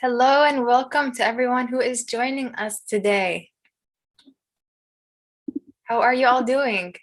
Hello and welcome to everyone who is joining us today. How are you all doing?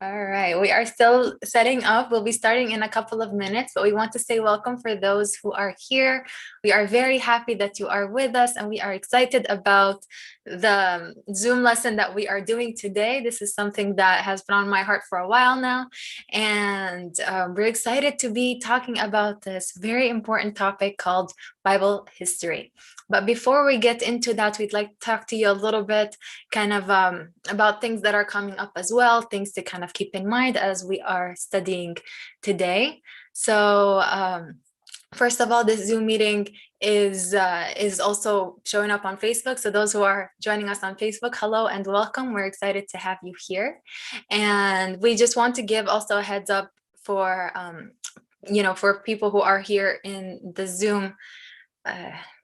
All right, we are still setting up. We'll be starting in a couple of minutes, but we want to say welcome for those who are here. We are very happy that you are with us, and we are excited about the Zoom lesson that we are doing today. This is something that has been on my heart for a while now, and we're excited to be talking about this very important topic called Bible history. But before we get into that, we'd like to talk to you a little bit kind of about things that are coming up as well, things to kind of keep in mind as we are studying today. So first of all, this Zoom meeting is also showing up on Facebook. So those who are joining us on Facebook, hello and welcome. We're excited to have you here. And we just want to give also a heads up for for people who are here in the Zoom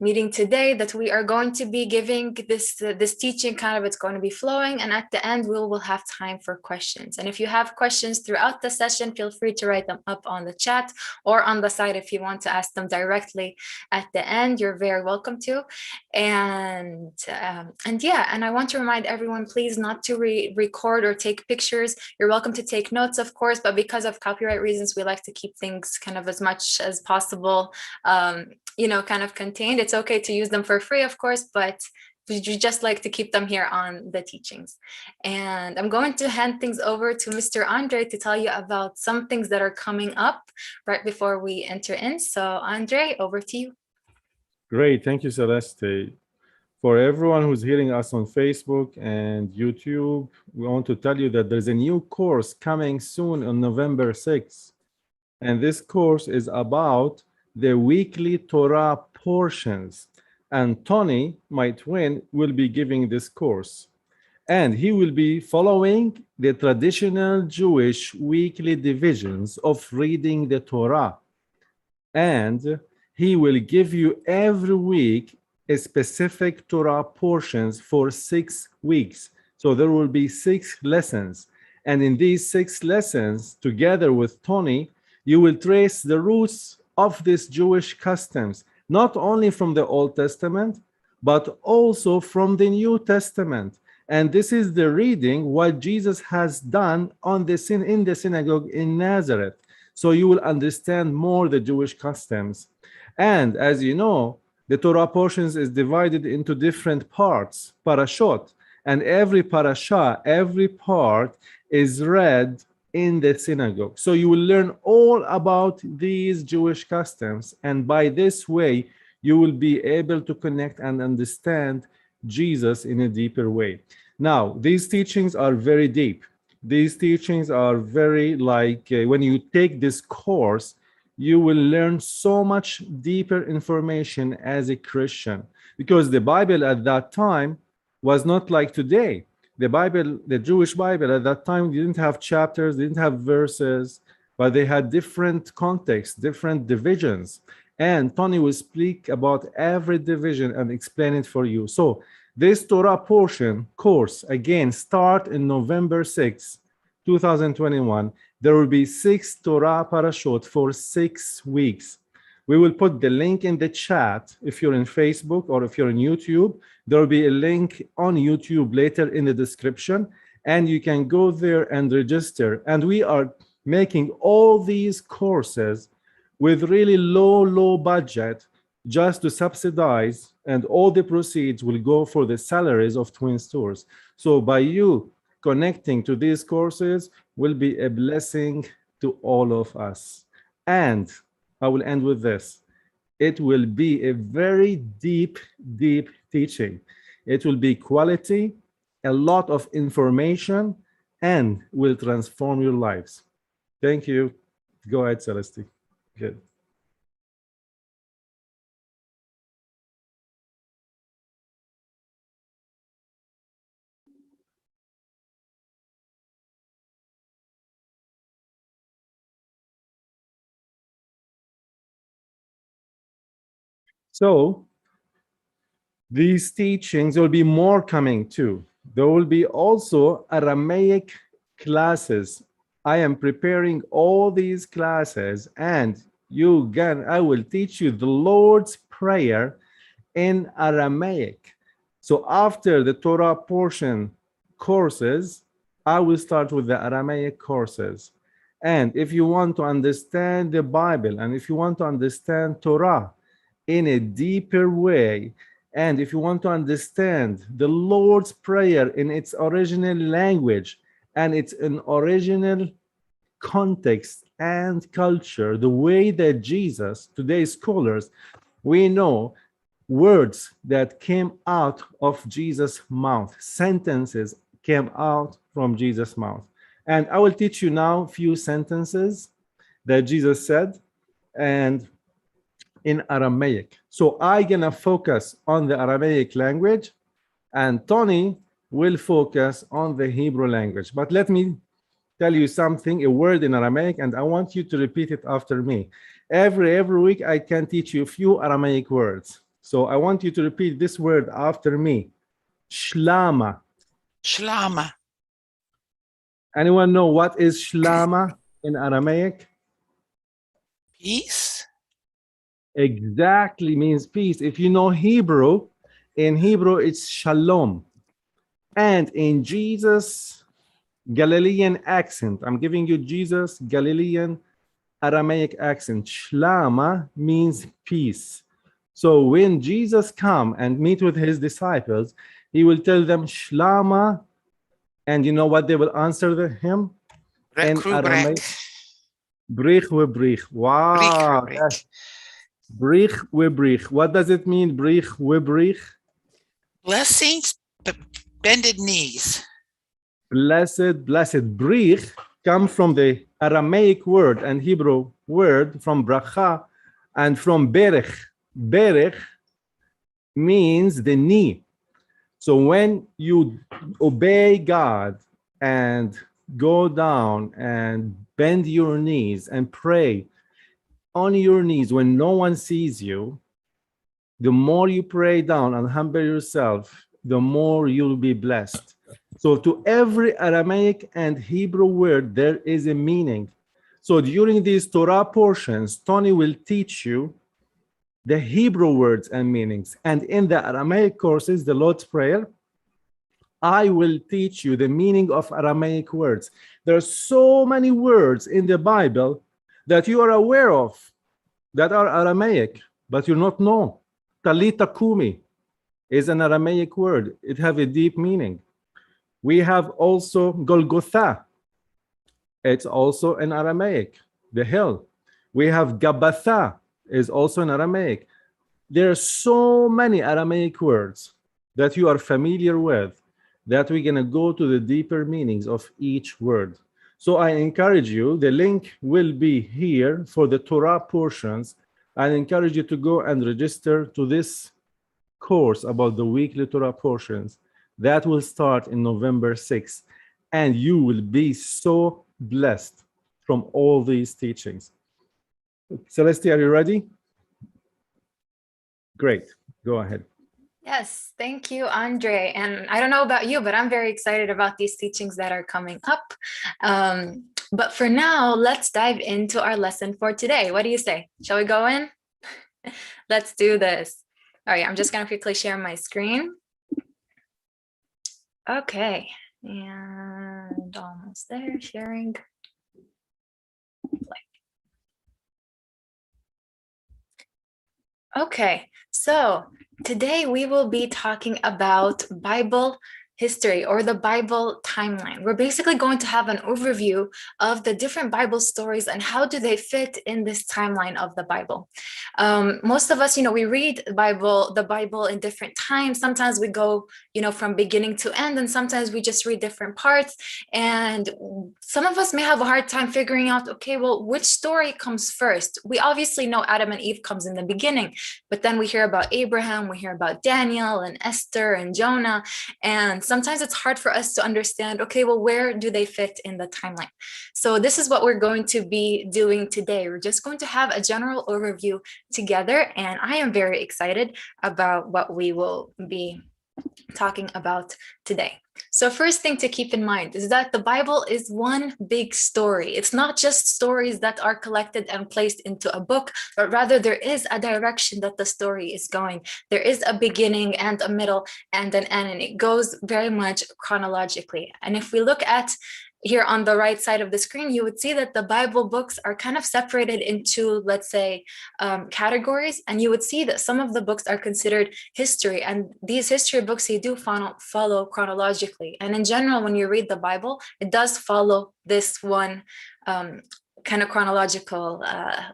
meeting today, that we are going to be giving this teaching kind of, it's going to be flowing, and at the end we will have time for questions. And if you have questions throughout the session, feel free to write them up on the chat or on the side. If you want to ask them directly at the end, you're very welcome to. And I want to remind everyone, please not to record or take pictures. You're welcome to take notes, of course, but because of copyright reasons, we like to keep things kind of as much as possible kind of contained. It's okay to use them for free, of course, but we just like to keep them here on the teachings. And I'm going to hand things over to Mr. Andre to tell you about some things that are coming up right before we enter in. So Andre, over to you. Great, thank you, Celeste. For everyone who's hearing us on Facebook and YouTube, we want to tell you that there's a new course coming soon on November 6th. And this course is about the weekly Torah portions. And Tony, my twin, will be giving this course. And he will be following the traditional Jewish weekly divisions of reading the Torah. And he will give you every week a specific Torah portions for 6 weeks. So there will be 6 lessons. And in these 6 lessons, together with Tony, you will trace the roots of these Jewish customs, not only from the Old Testament, but also from the New Testament. And this is the reading what Jesus has done in the synagogue in Nazareth. So you will understand more the Jewish customs. And as you know, the Torah portions is divided into different parts, parashot. And every parasha, every part is read in the synagogue. So you will learn all about these Jewish customs. And by this way, you will be able to connect and understand Jesus in a deeper way. Now, these teachings are very deep. These teachings are very when you take this course, you will learn so much deeper information as a Christian, because the Bible at that time was not like today. The Bible, the Jewish Bible at that time, didn't have chapters, didn't have verses, but they had different contexts, different divisions. And Tony will speak about every division and explain it for you. So this Torah portion course, again, start in November 6, 2021. There will be 6 Torah parashot for 6 weeks. We will put the link in the chat if you're in Facebook or if you're on YouTube. There will be a link on YouTube later in the description, and you can go there and register. And we are making all these courses with really low budget, just to subsidize, and all the proceeds will go for the salaries of twin stores. So by you connecting to these courses will be a blessing to all of us. And I will end with this. It will be a very deep teaching. It will be quality, a lot of information, and will transform your lives. Thank you. Go ahead, Celeste. Good. So these teachings, there will be more coming too. There will be also Aramaic classes I am preparing all these classes, and I will teach you the Lord's Prayer in Aramaic. So after the Torah portion courses, I will start with the Aramaic courses. And if you want to understand the Bible, and if you want to understand Torah in a deeper way, and if you want to understand the Lord's Prayer in its original language and its an original context and culture, the way that Jesus, today's scholars, we know words that came out of Jesus' mouth, sentences came out from Jesus' mouth. And I will teach you now a few sentences that Jesus said and in Aramaic. So I'm gonna focus on the Aramaic language, and Tony will focus on the Hebrew language. But let me tell you something, a word in Aramaic, and I want you to repeat it after me. Every week I can teach you a few Aramaic words. So I want you to repeat this word after me. Shlama. Shlama. Anyone know what is shlama in Aramaic? Peace. Exactly, means peace. If you know Hebrew, in Hebrew it's shalom. And in Jesus' Galilean accent, I'm giving you Jesus' Galilean Aramaic accent. Shlama means peace. So when Jesus come and meet with his disciples, he will tell them Shlama, and you know what they will answer him? In Aramaic, brich we Wow. Brich we What does it mean, brich we Blessings, but bended knees. Blessed. Brich come from the Aramaic word and Hebrew word from bracha and from berech. Berech means the knee. So when you obey God and go down and bend your knees and pray on your knees when no one sees you, the more you pray down and humble yourself, the more you'll be blessed. So to every Aramaic and Hebrew word, there is a meaning. So during these Torah portions, Tony will teach you the Hebrew words and meanings. And in the Aramaic courses, the Lord's Prayer, I will teach you the meaning of Aramaic words. There are so many words in the Bible that you are aware of that are Aramaic, but you not know. Talita kumi is an Aramaic word. It has a deep meaning. We have also Golgotha. It's also in Aramaic, the hill. We have Gabbatha, is also in Aramaic. There are so many Aramaic words that you are familiar with that we're going to go to the deeper meanings of each word. So I encourage you, the link will be here for the Torah portions. I encourage you to go and register to this course about the weekly Torah portions. That will start in November 6th. And you will be so blessed from all these teachings. Celeste, are you ready? Great. Go ahead. Yes, thank you, Andre. And I don't know about you, but I'm very excited about these teachings that are coming up. But for now, let's dive into our lesson for today. What do you say? Shall we go in? Let's do this. All right, I'm just going to quickly share my screen. Okay, and almost there, sharing. Okay, so today we will be talking about Bible history or the Bible timeline. We're basically going to have an overview of the different Bible stories and how do they fit in this timeline of the Bible. Most of us, we read the Bible in different times. Sometimes we go, from beginning to end, and sometimes we just read different parts. And some of us may have a hard time figuring out, okay, well, which story comes first? We obviously know Adam and Eve comes in the beginning, but then we hear about Abraham, we hear about Daniel and Esther and Jonah, and sometimes it's hard for us to understand, okay, well, where do they fit in the timeline? So this is what we're going to be doing today. We're just going to have a general overview together, and I am very excited about what we will be talking about today. So first thing to keep in mind is that the Bible is one big story. It's not just stories that are collected and placed into a book, but rather there is a direction that the story is going. There is a beginning and a middle and an end, and it goes very much chronologically. And if we look at here on the right side of the screen, you would see that the Bible books are kind of separated into, let's say, categories. And you would see that some of the books are considered history. And these history books, you do follow chronologically. And in general, when you read the Bible, it does follow this one kind of chronological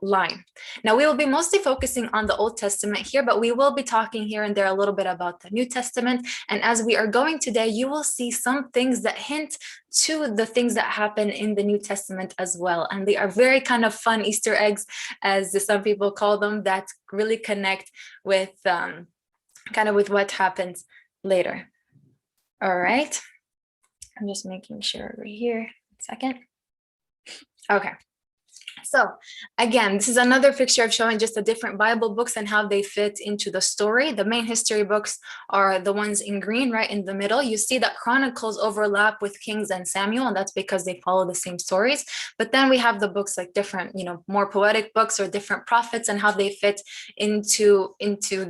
line. Now, we will be mostly focusing on the Old Testament here, but we will be talking here and there a little bit about the New Testament. And as we are going today, you will see some things that hint to the things that happen in the New Testament as well. And they are very kind of fun Easter eggs, as some people call them, that really connect with kind of with what happens later. All right. I'm just making sure we're here. A second. Okay. So again, this is another picture of showing just the different Bible books and how they fit into the story. The main history books are the ones in green right in the middle. You see that Chronicles overlap with Kings and Samuel, and that's because they follow the same stories. But then we have the books like different, more poetic books or different prophets and how they fit into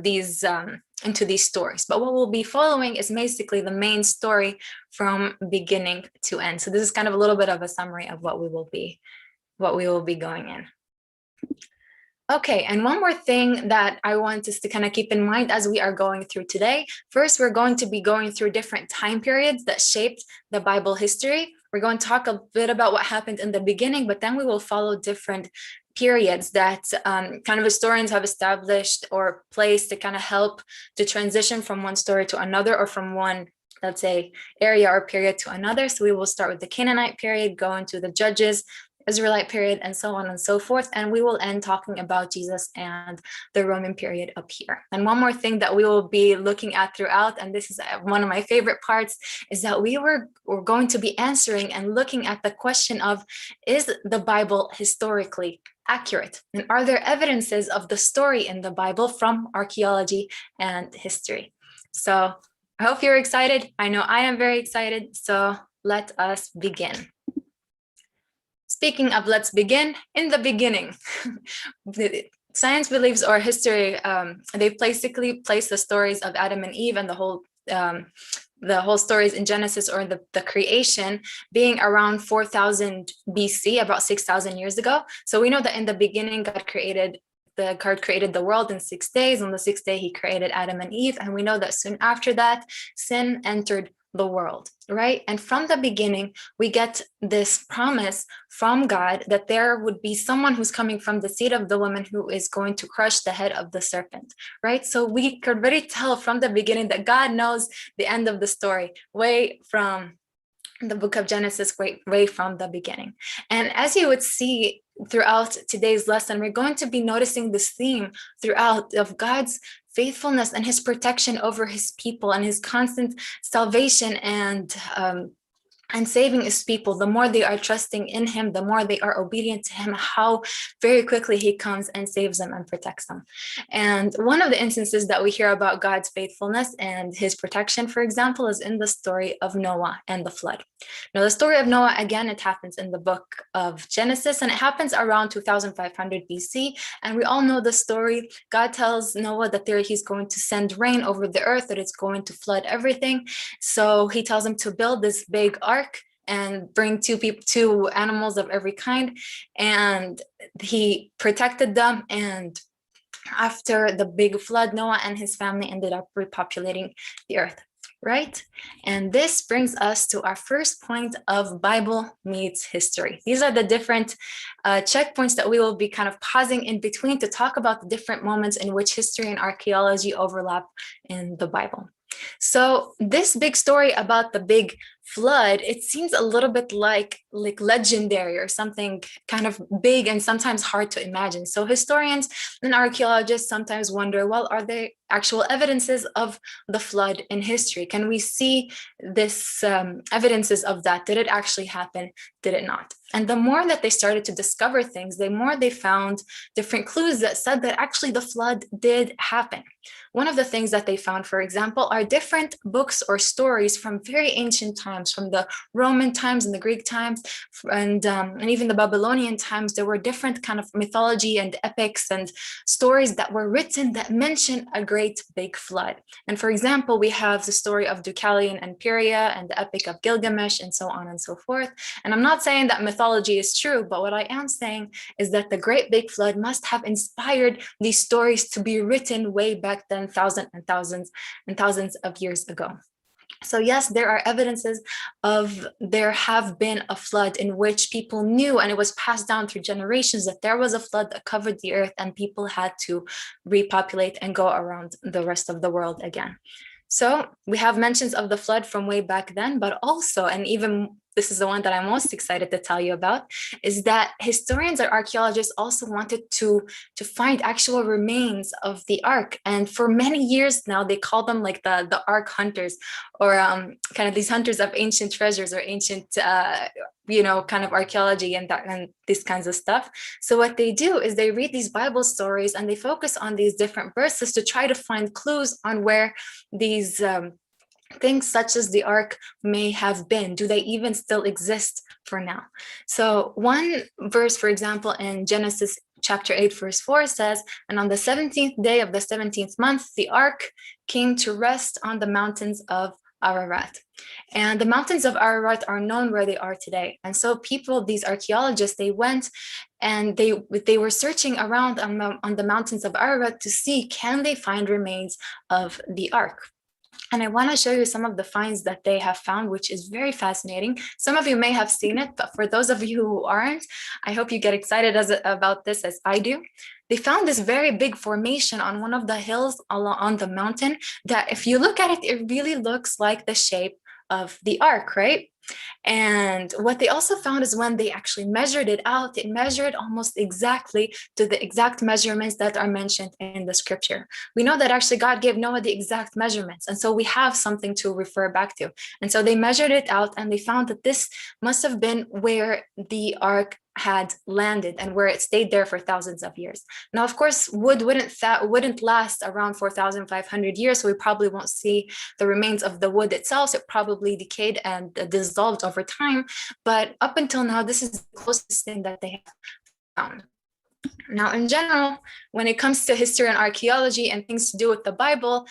these stories. But what we'll be following is basically the main story from beginning to end. So this is kind of a little bit of a summary of what we will be going in. Okay, and one more thing that I want us to kind of keep in mind as we are going through today. First, we're going to be going through different time periods that shaped the Bible history. We're going to talk a bit about what happened in the beginning, but then we will follow different periods that kind of historians have established or placed to kind of help to transition from one story to another, or from one, let's say, area or period to another. So we will start with the Canaanite period, go into the Judges, Israelite period, and so on and so forth. And we will end talking about Jesus and the Roman period up here. And one more thing that we will be looking at throughout, and this is one of my favorite parts, is that we're going to be answering and looking at the question of, is the Bible historically accurate? And are there evidences of the story in the Bible from archaeology and history? So I hope you're excited. I know I am very excited. So let us begin. Speaking of let's begin, in the beginning, science believes, or history, they basically place the stories of Adam and Eve and the whole stories in Genesis, or the creation, being around 4000 BC, about 6,000 years ago. So we know that in the beginning, God created the world in 6 days. On the sixth day, he created Adam and Eve. And we know that soon after that, sin entered the world, right? And from the beginning, we get this promise from God that there would be someone who's coming from the seed of the woman who is going to crush the head of the serpent, right? So we could really tell from the beginning that God knows the end of the story, way from the book of Genesis, way from the beginning. And as you would see throughout today's lesson, we're going to be noticing this theme throughout of God's faithfulness and his protection over his people, and his constant salvation and saving his people. The more they are trusting in him, the more they are obedient to him, how very quickly he comes and saves them and protects them. And one of the instances that we hear about God's faithfulness and his protection, for example, is in the story of Noah and the flood. Now, the story of Noah, again, it happens in the book of Genesis, and it happens around 2500 BC. And we all know the story. God tells Noah that he's going to send rain over the earth, that it's going to flood everything. So he tells him to build this big ark and bring two animals of every kind. And he protected them. And after the big flood, Noah and his family ended up repopulating the earth, right? And this brings us to our first point of Bible meets history. These are the different checkpoints that we will be kind of pausing in between to talk about the different moments in which history and archaeology overlap in the Bible. So this big story about the big flood, it seems a little bit like legendary or something kind of big and sometimes hard to imagine. So historians and archaeologists sometimes wonder, well, are there actual evidences of the flood in history? Can we see this evidences of that? Did it actually happen? Did it not? And the more that they started to discover things, the more they found different clues that said that actually the flood did happen. One of the things that they found, for example, are different books or stories from very ancient times, from the Roman times and the Greek times, and even the Babylonian times. There were different kind of mythology and epics and stories that were written that mention a great big flood. And for example, we have the story of Deucalion and Pyria and the Epic of Gilgamesh and so on and so forth. And I'm not saying that mythology is true, but what I am saying is that the great big flood must have inspired these stories to be written way back then, thousands and thousands and thousands of years ago. So yes, there are evidences of there have been a flood in which people knew, and it was passed down through generations, that there was a flood that covered the earth and people had to repopulate and go around the rest of the world again. So we have mentions of the flood from way back then, but also, and even this is the one that I'm most excited to tell you about, is that historians or archaeologists also wanted to find actual remains of the Ark. And for many years now, they call them like the Ark Hunters, or kind of these hunters of ancient treasures or ancient, kind of archaeology and these kinds of stuff. So what they do is they read these Bible stories and they focus on these different verses to try to find clues on where these things such as the Ark may have been. Do they even still exist for now? So one verse, for example, in Genesis chapter 8, verse 4 says, "And on the 17th day of the 17th month, the Ark came to rest on the mountains of Ararat." And the mountains of Ararat are known where they are today. And so people, these archaeologists, they went and they were searching around on the mountains of Ararat to see, can they find remains of the Ark? And I want to show you some of the finds that they have found, which is very fascinating. Some of you may have seen it, but for those of you who aren't, I hope you get excited about this as I do. They found this very big formation on one of the hills on the mountain that if you look at it, it really looks like the shape of the Ark, right? And what they also found is when they actually measured it out, it measured almost exactly to the exact measurements that are mentioned in the scripture. We know that actually God gave Noah the exact measurements. And so we have something to refer back to. And so they measured it out and they found that this must have been where the Ark had landed and where it stayed there for thousands of years. Now, of course, wood wouldn't last around 4,500 years, so we probably won't see the remains of the wood itself. So it probably decayed and dissolved over time. But up until now, this is the closest thing that they have found. Now, in general, when it comes to history and archaeology and things to do with the Bible,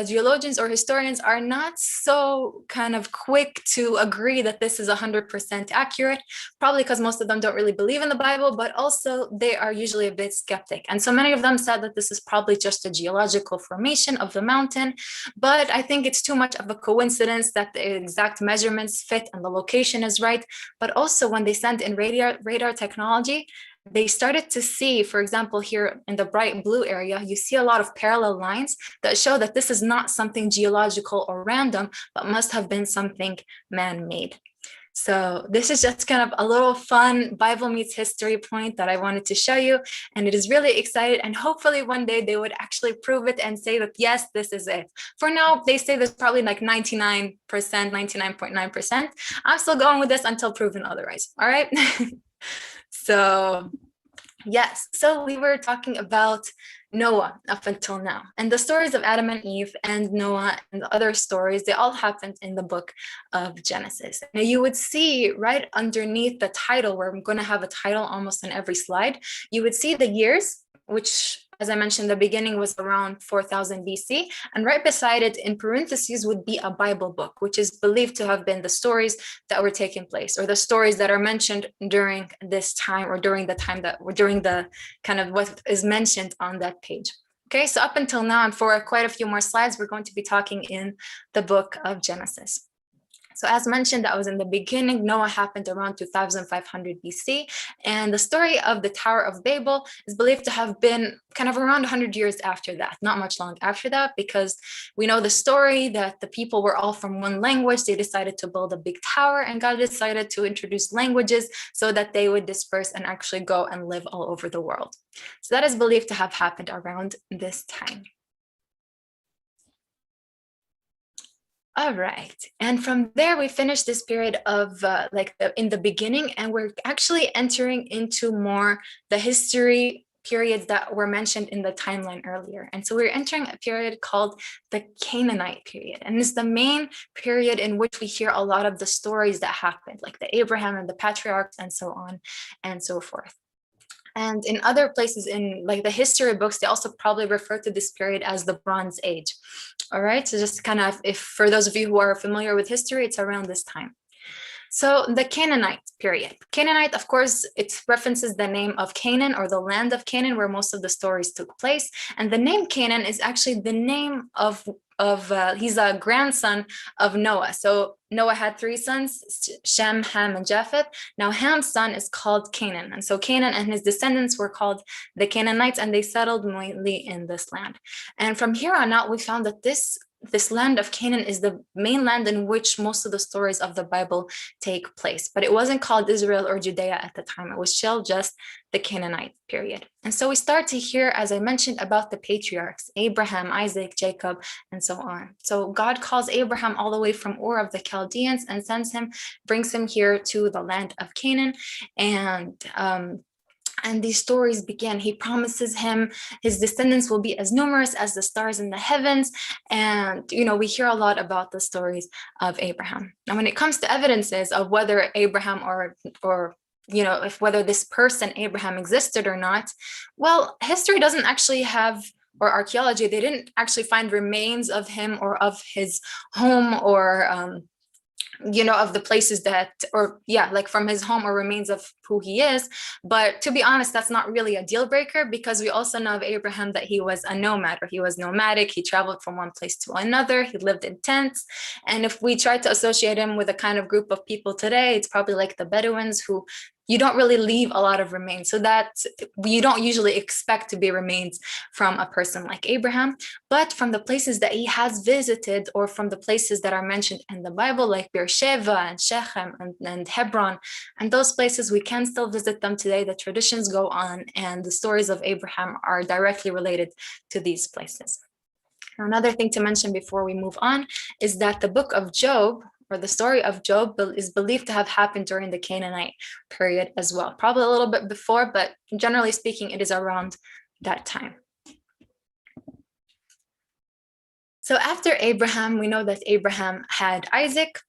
geologians or historians are not so kind of quick to agree that this is 100% accurate, probably because most of them don't really believe in the Bible, but also they are usually a bit skeptic. And so many of them said that this is probably just a geological formation of the mountain, but I think it's too much of a coincidence that the exact measurements fit and the location is right. But also when they sent in radar technology, they started to see, for example, here in the bright blue area, you see a lot of parallel lines that show that this is not something geological or random, but must have been something man-made. So this is just kind of a little fun Bible meets history point that I wanted to show you. And it is really exciting. And hopefully one day they would actually prove it and say that, yes, this is it. For now, they say there's probably like 99%, 99.9%. I'm still going with this until proven otherwise. All right. So yes, so we were talking about Noah up until now, and the stories of Adam and Eve and Noah and the other stories, they all happened in the book of Genesis. Now you would see right underneath the title, where I'm going to have a title almost on every slide, you would see the years, which, as I mentioned, the beginning was around 4000 BC. And right beside it in parentheses would be a Bible book, which is believed to have been the stories that were taking place, or the stories that are mentioned during this time, or during the kind of what is mentioned on that page. Okay, so up until now, and for quite a few more slides, we're going to be talking in the book of Genesis. So as mentioned, that was in the beginning. Noah happened around 2500 BC. And the story of the Tower of Babel is believed to have been kind of around 100 years after that, not much long after that, because we know the story that the people were all from one language. They decided to build a big tower, and God decided to introduce languages so that they would disperse and actually go and live all over the world. So that is believed to have happened around this time. All right, and from there we finished this period of in the beginning, and we're actually entering into more the history periods that were mentioned in the timeline earlier. And so we're entering a period called the Canaanite period, and it's the main period in which we hear a lot of the stories that happened, like the Abraham and the patriarchs and so on and so forth. And in other places in like the history books, they also probably refer to this period as the Bronze Age. All right, so just kind of, if for those of you who are familiar with history, it's around this time. So the Canaanite period. Canaanite, of course, it references the name of Canaan, or the land of Canaan, where most of the stories took place. And the name Canaan is actually the name of he's a grandson of Noah. So Noah had 3 sons, Shem, Ham, and Japheth. Now Ham's son is called Canaan. And so Canaan and his descendants were called the Canaanites, and they settled mainly in this land. And from here on out, we found that this land of Canaan is the main land in which most of the stories of the Bible take place. But it wasn't called Israel or Judea at the time. It was still just the Canaanite period. And so we start to hear, as I mentioned, about the patriarchs, Abraham, Isaac, Jacob, and so on. So God calls Abraham all the way from Ur of the Chaldeans and brings him here to the land of Canaan. And these stories begin. He promises him his descendants will be as numerous as the stars in the heavens. And, we hear a lot about the stories of Abraham. Now, when it comes to evidences of whether Abraham or whether this person, Abraham, existed or not, well, history doesn't actually have, or archaeology, they didn't actually find remains of him or of his home or, of the places from his home or remains of who he is. But to be honest, that's not really a deal breaker, because we also know of Abraham that he was a nomad, or he was nomadic. He traveled from one place to another. He lived in tents. And if we try to associate him with a kind of group of people today, it's probably like the Bedouins, who you don't really leave a lot of remains. So that you don't usually expect to be remains from a person like Abraham. But from the places that he has visited, or from the places that are mentioned in the Bible, like Beersheba and Shechem and Hebron, and those places, we can still visit them today. The traditions go on, and the stories of Abraham are directly related to these places. Another thing to mention before we move on is that the book of Job, or the story of Job, is believed to have happened during the Canaanite period as well. Probably a little bit before, but generally speaking, it is around that time. So after Abraham, we know that Abraham had Isaac,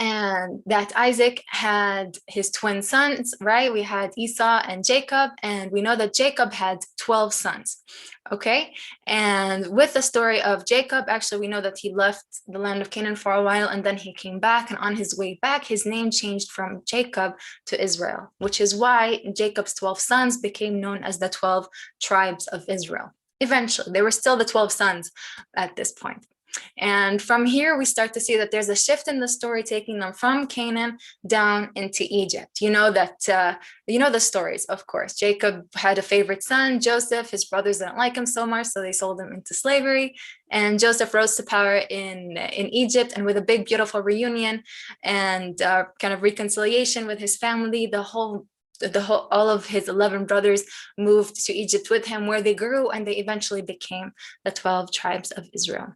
and that Isaac had his twin sons, right? We had Esau and Jacob, and we know that Jacob had 12 sons, okay? And with the story of Jacob, actually, we know that he left the land of Canaan for a while, and then he came back, and on his way back, his name changed from Jacob to Israel, which is why Jacob's 12 sons became known as the 12 tribes of Israel. Eventually, they were still the 12 sons at this point. And from here, we start to see that there's a shift in the story, taking them from Canaan down into Egypt. You know the stories, of course. Jacob had a favorite son, Joseph. His brothers didn't like him so much, so they sold him into slavery. And Joseph rose to power in Egypt, and with a big, beautiful reunion and kind of reconciliation with his family, all of his 11 brothers moved to Egypt with him, where they grew, and they eventually became the 12 tribes of Israel.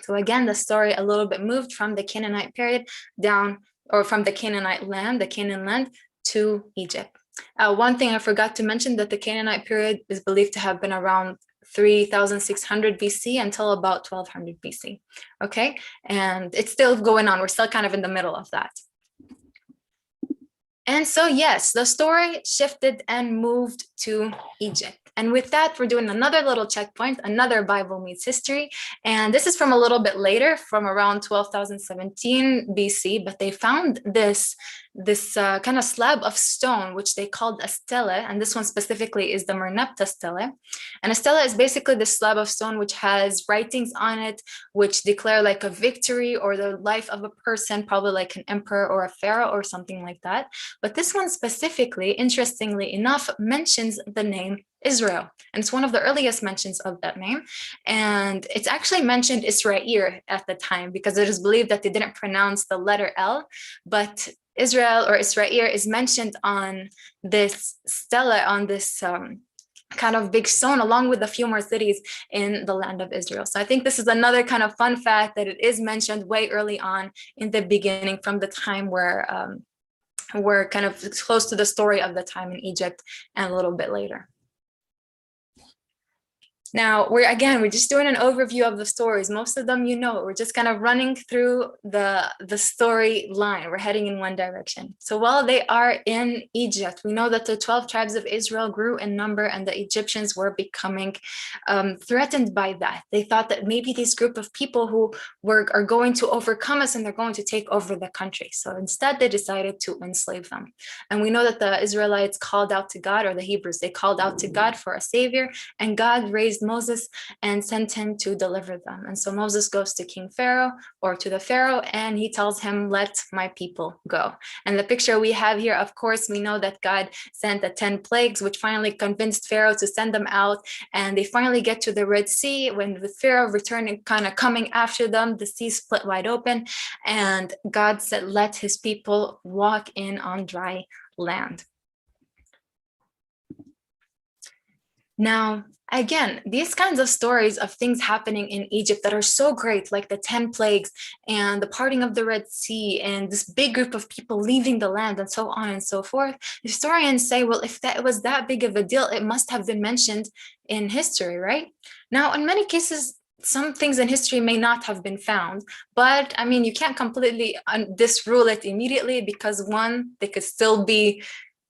So again, the story a little bit moved from the Canaanite period down, or from the Canaanite land, the Canaan land, to Egypt. One thing I forgot to mention, that the Canaanite period is believed to have been around 3600 BC until about 1200 BC. Okay, and it's still going on. We're still kind of in the middle of that. And so, yes, the story shifted and moved to Egypt. And with that, we're doing another little checkpoint, another Bible meets history. And this is from a little bit later, from around 12,017 BC, but they found this kind of slab of stone, which they called a stele. And this one specifically is the Merneptah stele. And a stele is basically the slab of stone which has writings on it, which declare like a victory or the life of a person, probably like an emperor or a pharaoh or something like that. But this one specifically, interestingly enough, mentions the name Israel. And it's one of the earliest mentions of that name. And it's actually mentioned Israel at the time because it is believed that they didn't pronounce the letter L, but Israel or Israel is mentioned on this stela, on this kind of big stone, along with a few more cities in the land of Israel. So I think this is another kind of fun fact that it is mentioned way early on in the beginning, from the time where we're kind of close to the story of the time in Egypt and a little bit later. Now, we're just doing an overview of the stories. Most of them, we're just kind of running through the story line. We're heading in one direction. So while they are in Egypt, we know that the 12 tribes of Israel grew in number and the Egyptians were becoming threatened by that. They thought that maybe this group of people who are going to overcome us and they're going to take over the country. So instead, they decided to enslave them. And we know that the Israelites called out to God, or the Hebrews, they called out to God for a savior, and God raised Moses and sent him to deliver them. And so Moses goes to King Pharaoh, or to the Pharaoh, and he tells him, let my people go. And the picture we have here, of course, we know that God sent the 10 plagues, which finally convinced Pharaoh to send them out. And they finally get to the Red Sea. When the Pharaoh returned and kind of coming after them, the sea split wide open. And God said, let his people walk in on dry land. Now, again, these kinds of stories of things happening in Egypt that are so great, like the 10 plagues and the parting of the Red Sea and this big group of people leaving the land and so on and so forth, historians say, well, if that was that big of a deal, it must have been mentioned in history, right? Now, in many cases, some things in history may not have been found, but I mean, you can't completely disrule it immediately because one, they could still be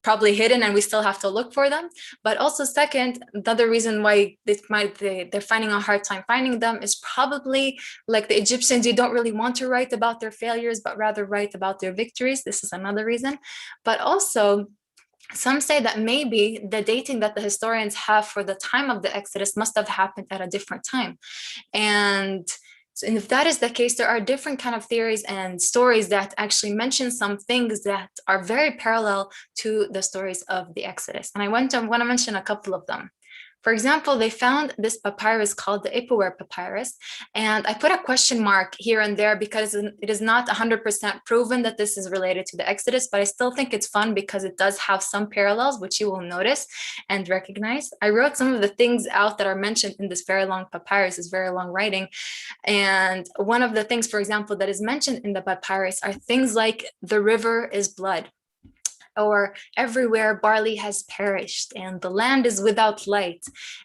probably hidden and we still have to look for them. But also second, the other reason why they're finding a hard time finding them is probably like the Egyptians, you don't really want to write about their failures, but rather write about their victories. This is another reason. But also, some say that maybe the dating that the historians have for the time of the Exodus must have happened at a different time. And if that is the case, there are different kind of theories and stories that actually mention some things that are very parallel to the stories of the Exodus. And I want to mention a couple of them. For example, they found this papyrus called the Apower Papyrus, and I put a question mark here and there because it is not 100% proven that this is related to the Exodus, but I still think it's fun because it does have some parallels, which you will notice and recognize. I wrote some of the things out that are mentioned in this very long papyrus, this very long writing, and one of the things, for example, that is mentioned in the papyrus are things like the river is blood, or everywhere barley has perished and the land is without light.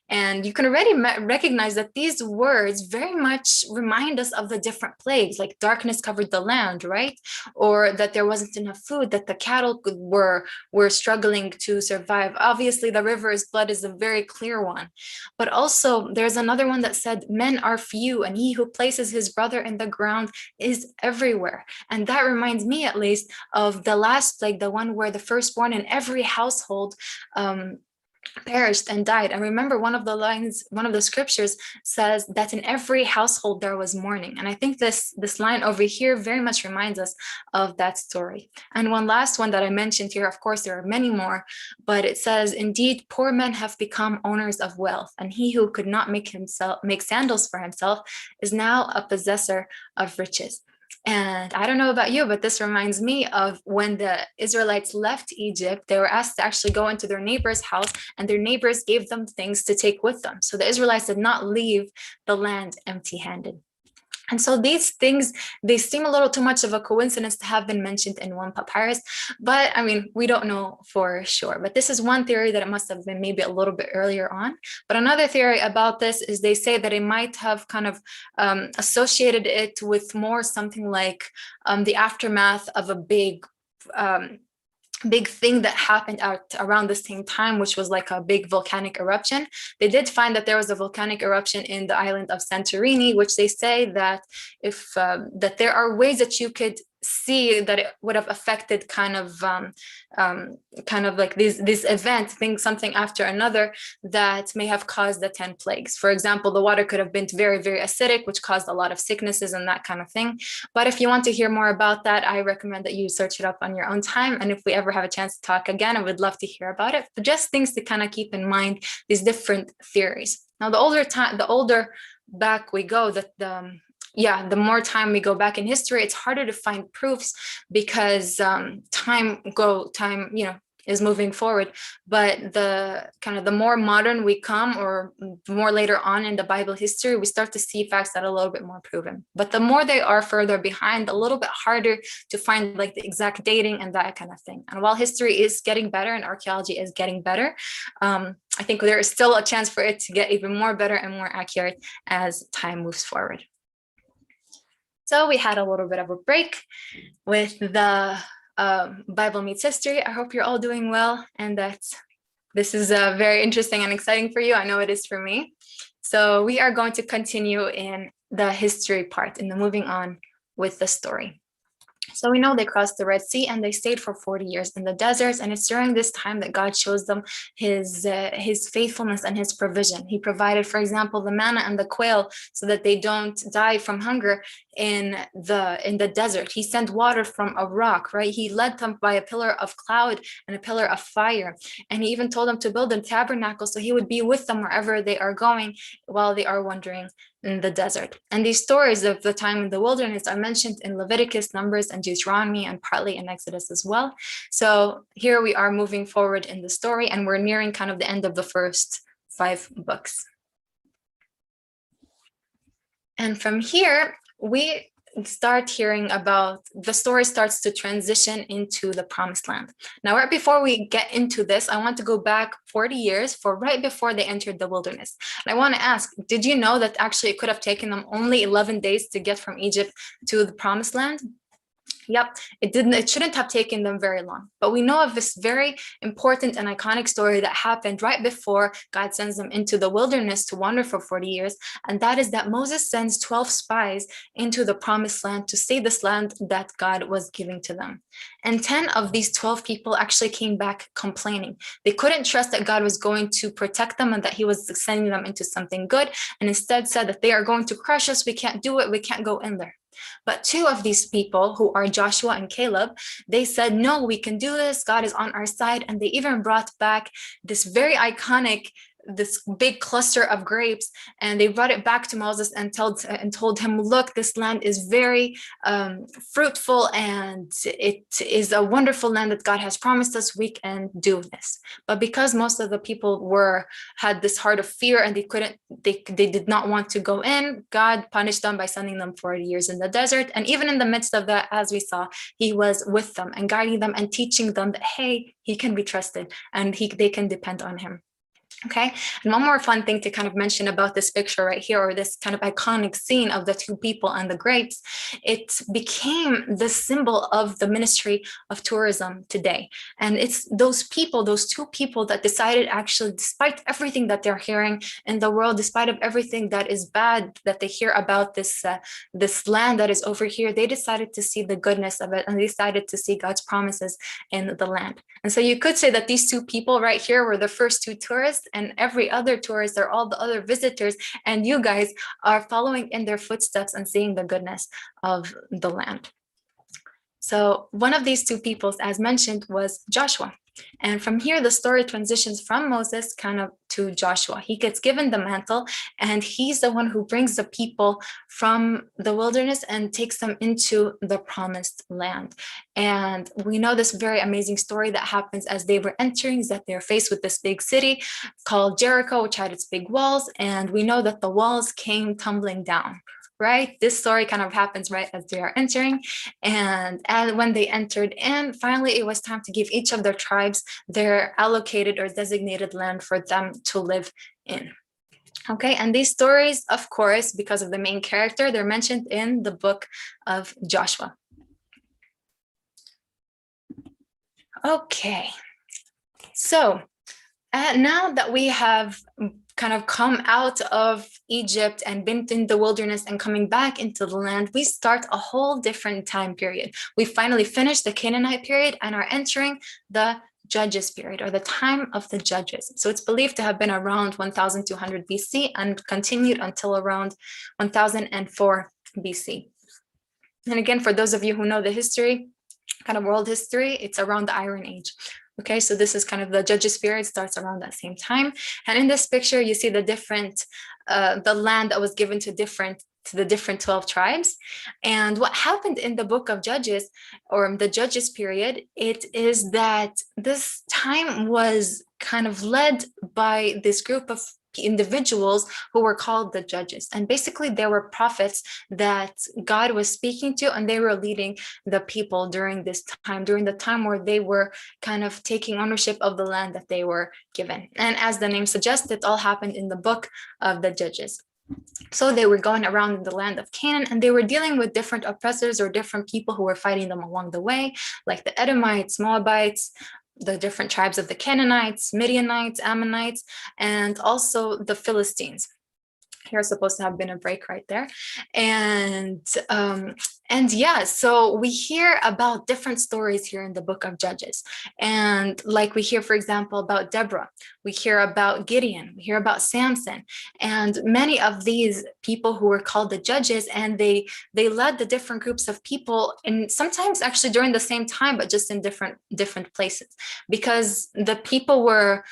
And you can already recognize that these words very much remind us of the different plagues, like darkness covered the land, right? Or that there wasn't enough food, that the cattle were struggling to survive. Obviously, the river's blood is a very clear one. But also there's another one that said, men are few and he who places his brother in the ground is everywhere. And that reminds me, at least, of the last plague, the one where the firstborn in every household perished and died. And remember, one of the scriptures says that in every household there was mourning. And I think this line over here very much reminds us of that story. And one last one that I mentioned here, of course, there are many more, but it says, indeed, poor men have become owners of wealth, and he who could not make sandals for himself is now a possessor of riches. And I don't know about you, but this reminds me of when the Israelites left Egypt. They were asked to actually go into their neighbor's house, and their neighbors gave them things to take with them. So the Israelites did not leave the land empty-handed. And so these things, they seem a little too much of a coincidence to have been mentioned in one papyrus, but I mean, we don't know for sure. But this is one theory that it must have been maybe a little bit earlier on. But another theory about this is they say that it might have kind of associated it with more something like the aftermath of a big big thing that happened out around the same time, which was like a big volcanic eruption. They did find that there was a volcanic eruption in the island of Santorini, which they say that if that there are ways that you could see that it would have affected kind of like these events, things, something after another, that may have caused the 10 plagues. For example, the water could have been very, very acidic, which caused a lot of sicknesses and that kind of thing. But if you want to hear more about that, I recommend that you search it up on your own time. And if we ever have a chance to talk again, I would love to hear about it. But just things to kind of keep in mind, these different theories. Now, the older back we go, the more time we go back in history, it's harder to find proofs because time is moving forward. But the more modern we come, or more later on in the Bible history, we start to see facts that are a little bit more proven. But the more they are further behind, a little bit harder to find like the exact dating and that kind of thing. And while history is getting better and archaeology is getting better, I think there is still a chance for it to get even more better and more accurate as time moves forward. So we had a little bit of a break with the Bible Meets History. I hope you're all doing well and that this is very interesting and exciting for you. I know it is for me. So we are going to continue in the history part, and then moving on with the story. So we know they crossed the Red Sea and they stayed for 40 years in the deserts. And it's during this time that God shows them his faithfulness and his provision. He provided, for example, the manna and the quail so that they don't die from hunger in the desert. He sent water from a rock, right? He led them by a pillar of cloud and a pillar of fire. And he even told them to build a tabernacle so he would be with them wherever they are going while they are wandering in the desert. And these stories of the time in the wilderness are mentioned in Leviticus, Numbers, and Deuteronomy, and partly in Exodus as well. So here we are moving forward in the story, and we're nearing kind of the end of the first 5 books. And from here, we start hearing about the story starts to transition into the promised land. Now, right before we get into this, I want to go back 40 years for right before they entered the wilderness. And I want to ask, did you know that actually it could have taken them only 11 days to get from Egypt to the promised land? Yep, it shouldn't have taken them very long. But we know of this very important and iconic story that happened right before God sends them into the wilderness to wander for 40 years. And that is that Moses sends 12 spies into the promised land to see this land that God was giving to them. And 10 of these 12 people actually came back complaining. They couldn't trust that God was going to protect them and that he was sending them into something good, and instead said that they are going to crush us. We can't do it. We can't go in there. But 2 of these people, who are Joshua and Caleb, they said, no, we can do this. God is on our side. And they even brought back this very iconic, this big cluster of grapes, and they brought it back to Moses and told him, look, this land is very fruitful, and it is a wonderful land that God has promised us. We can do this. But because most of the people had this heart of fear and they did not want to go in, God punished them by sending them 40 years in the desert. And even in the midst of that, as we saw, he was with them and guiding them and teaching them that, hey, he can be trusted and they can depend on him. Okay, and one more fun thing to kind of mention about this picture right here, or this kind of iconic scene of the 2 people and the grapes, it became the symbol of the ministry of tourism today. And it's those 2 people that decided, actually, despite everything that they're hearing in the world, despite of everything that is bad that they hear about this land that is over here, they decided to see the goodness of it, and they decided to see God's promises in the land. And so you could say that these 2 people right here were the first 2 tourists, and every other tourist are all the other visitors, and you guys are following in their footsteps and seeing the goodness of the land. So one of these 2 peoples, as mentioned, was Joshua. And from here, the story transitions from Moses kind of to Joshua. He gets given the mantle, and he's the one who brings the people from the wilderness and takes them into the promised land. And we know this very amazing story that happens as they were entering, is that they're faced with this big city called Jericho, which had its big walls. And we know that the walls came tumbling down. Right? This story kind of happens right as they are entering. And when they entered in, finally, it was time to give each of their tribes their allocated or designated land for them to live in. Okay, and these stories, of course, because of the main character, they're mentioned in the book of Joshua. Okay, so now that we have kind of come out of Egypt and been in the wilderness and coming back into the land, we start a whole different time period. We finally finished the Canaanite period and are entering the Judges period, or the time of the Judges. So it's believed to have been around 1200 BC and continued until around 1004 BC. And again, for those of you who know the history, kind of world history, it's around the Iron Age. Okay, so this is kind of the Judges period, starts around that same time. And in this picture, you see the different, the land that was given to the different 12 tribes. And what happened in the book of Judges, or the Judges period, it is that this time was kind of led by this group of individuals who were called the judges. And basically they were prophets that God was speaking to, and they were leading the people during this time, during the time where they were kind of taking ownership of the land that they were given. And as the name suggests, it all happened in the book of the Judges. So they were going around the land of Canaan, and they were dealing with different oppressors or different people who were fighting them along the way, like the Edomites, Moabites, the different tribes of the Canaanites, Midianites, Ammonites, and also the Philistines. Here's supposed to have been a break right there. And yeah, so we hear about different stories here in the book of Judges. And like we hear, for example, about Deborah, we hear about Gideon, we hear about Samson, and many of these people who were called the judges, and they led the different groups of people, and sometimes actually during the same time, but just in different places, because the people were